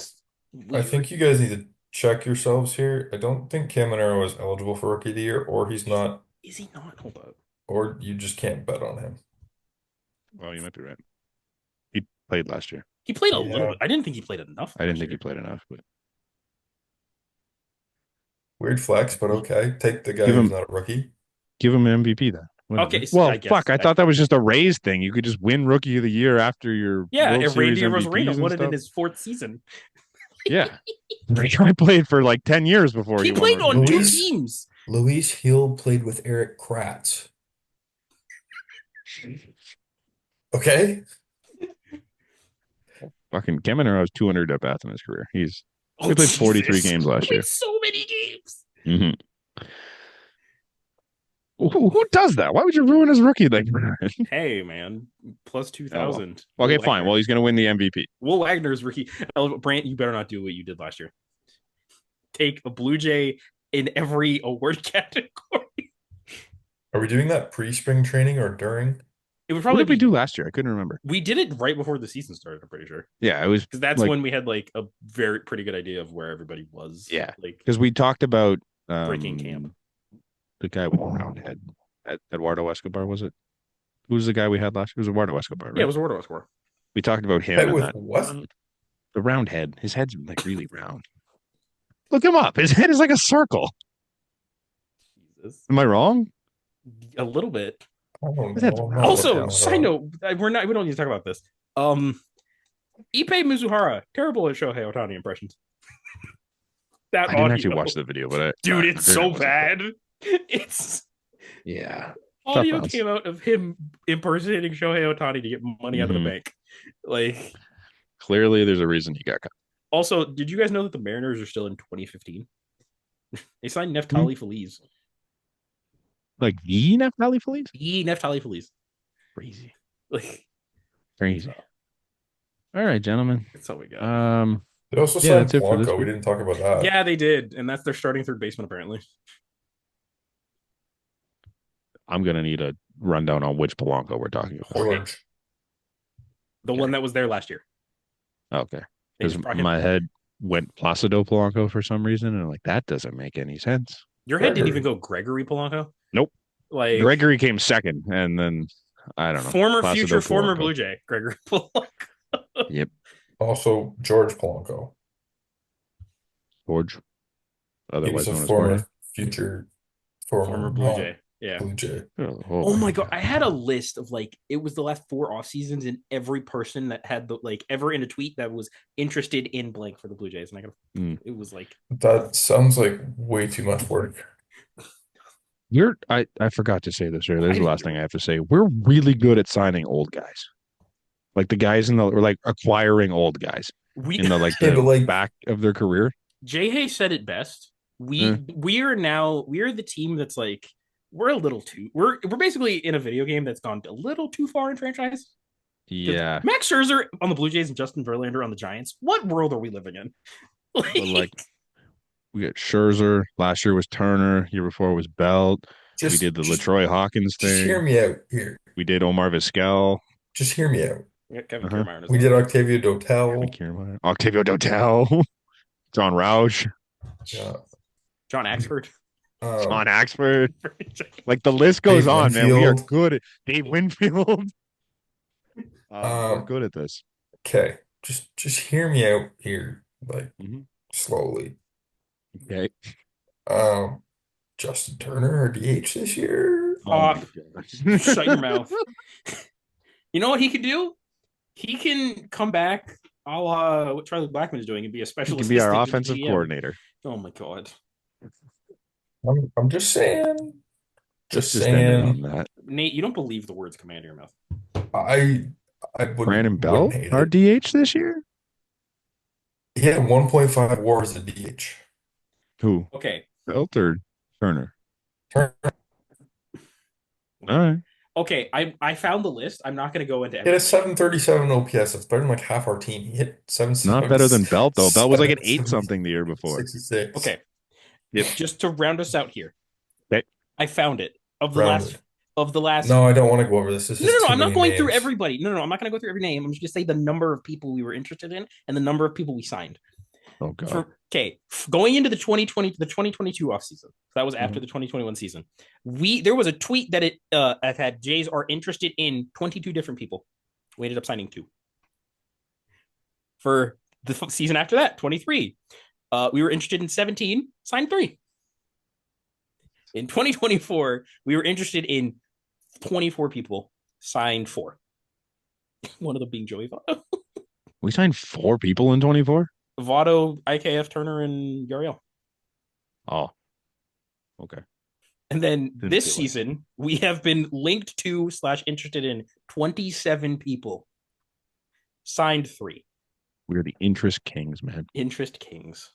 I think you guys need to check yourselves here. I don't think Caminero is eligible for Rookie of the Year, or he's not, Is he not? Hold up. or you just can't bet on him. Well, you might be right. He played last year. He played a Yeah. little bit. I didn't think he played enough. I didn't last think he year. played enough, but Weird flex, but okay. Take the guy Give him- who's not a rookie. give him an MVP then. Whatever. Okay, so Well, I guess- fuck. I thought that was just a Rays thing. You could just win Rookie of the Year after your Yeah, World if Series Randy MVPs Rosarena and won it in stuff. his 4th season. Yeah. I played for like 10 years before He won played Rookie on of the 2 Year. Luis- teams. Luis Hill played with Eric Kratz. Okay? Fucking Caminero has 200 at bats in his career. He Oh, played 43 Jesus. games last He year. played so many games. Mm-hmm. Who does that? Why would you ruin his rookie like that? Hey, man. Plus 2,000. Okay, Will fine. Wagner. Well, he's going to win the MVP. Will Wagner's rookie. Brant, you better not do what you did last year. Take a Blue Jay in every award category. Are we doing that pre-spring training or during? It would What probably did we be. do last year? I couldn't remember. We did it right before the season started, I'm pretty sure. Yeah, it was Because that's like- when we had like a pretty good idea of where everybody was. Yeah. Like because we talked about breaking camp. The guy with the round head. Eduardo Escobar, was it? Who was the guy we had last year? It was Eduardo Escobar, right? Yeah, it was a Wardo score. We talked about him Head and with that. what? The round head. His head's like really round. Look him up. His head is like a circle. Jesus. Am I wrong? A little bit. I don't That's know. I'm round. not Also, looking side it up. note, we don't need to talk about this. Ippei Mizuhara, terrible at Shohei Ohtani impressions. That I didn't audio, actually watch the video, but dude, I it's heard so it wasn't bad. It's good. Yeah. audio bounce. came out of him impersonating Shohei Ohtani to get money out of the Mhm. bank. Like, Clearly, there's a reason he got cut. also, did you guys know that the Mariners are still in 2015? They signed Neftali Feliz. Like the Neftali Feliz? Neftali Feliz. Crazy. Like, Crazy. All right, gentlemen. that's all we got. They also Yeah, signed that's it for this Blanco. We week. didn't talk about that. Yeah, they did, and that's their starting third baseman apparently. I'm gonna need a rundown on which Polanco we're talking about. George. The one that was there last year. Okay, They because just brought him. my head went Placido Polanco for some reason, and I'm like, that doesn't make any sense. Your head didn't Gregory. even go Gregory Polanco. Nope. Like Gregory came second, and then I don't know. former Placido future former Polanco. Blue Jay Gregory Polanco. Yep, Also, George Polanco. George. He Otherwise was a known as former, Jorge. future, Former Blue Jay. Yeah. Blue Jay. Oh my god, I had a list of like it was the last 4 off seasons, and every person that had the like ever in a tweet that was interested in blank for the Blue Jays, and I got it was like That sounds like way too much work. I forgot to say this earlier. This is the last thing I have to say. We're really good at signing old guys. Like the guys or like acquiring old guys in the like Yeah, the but, like- back of their career. Jay Hay said it best. We are the team that's like we're a little too we're basically in a video game that's gone a little too far in franchise. 'Cause Yeah. Max Scherzer on the Blue Jays and Justin Verlander on the Giants. What world are we living in? But like we got Scherzer. Last year was Turner. Year before was Belt. We did the LaTroy Hawkins Just thing. hear me out here. We did Omar Vizquel. Just hear me out. Yeah, Kevin Uh-huh. Kiermaier as We well. did Octavio Dotel. Octavio Dotel. John Roush. Yeah. John Axford. John Axford. Like the list goes Dave on, man. We are Winfield. good at Dave Winfield. We're Um, good at this. Okay. Just hear me out here, like Mhm. slowly. Okay. Justin Turner, our DH this year. Off. my Shut your mouth. You know what he could do? He can come back a la what Charlie Blackman is doing and be a He special can be our assistant to the offensive GM. coordinator. Oh my god. I'm just saying. Just Just ending on saying. that. Nate, you don't believe the words come out of your mouth. I Brandon wouldn't Bell, hate our it. DH this year? He had 1.5 WAR as a DH. Who? Okay. Belt or Turner? Turner All right. Okay, I found the list. I'm not going to go into hit a everything. 737 OPS. That's better than like half our team. He hit Not better than Belt, though. Belt was like an 8 770 something the year before. 66. Okay. Yep. Just to round us out here. Okay. I found it. Of the Round last it. of the last No, I don't want to go over this. This is No, too I'm not many going through names. everybody. No, I'm not going to go through every name. I'm just going to say the number of people we were interested in and the number of people we signed. Oh, God. Going into the 2020 to the 2022 offseason. That was after the 2021 season. There was a tweet that it had Jays are interested in 22 different people. We ended up signing 2. For the season after that, 23. We were interested in 17, signed 3. In 2024, we were interested in 24 people, signed 4. One of them being Joey Votto. We signed 4 people in 24? Votto, IKF, Turner, and Yariel. Oh. Okay. And then Didn't this feel like- season, we have been linked to / interested in 27 people. Signed 3. We're the interest kings, man. Interest kings.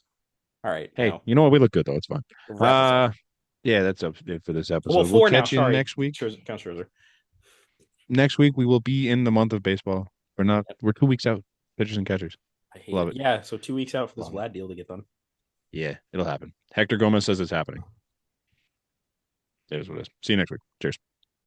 All right. Hey, now, you know what? We look good, though. It's fine. wrap us up. Yeah, that's it for this episode. Well, 4 we'll now. catch you Sorry. next week. Count Scherzer. Next week, we will be in the month of baseball. We're 2 weeks out. Pitchers and catchers. I hate Love it. it. Yeah, so 2 weeks out for this Love Vlad deal to get done. Yeah, it'll happen. Hector Gomez says it's happening. It is what it is. See you next week. Cheers.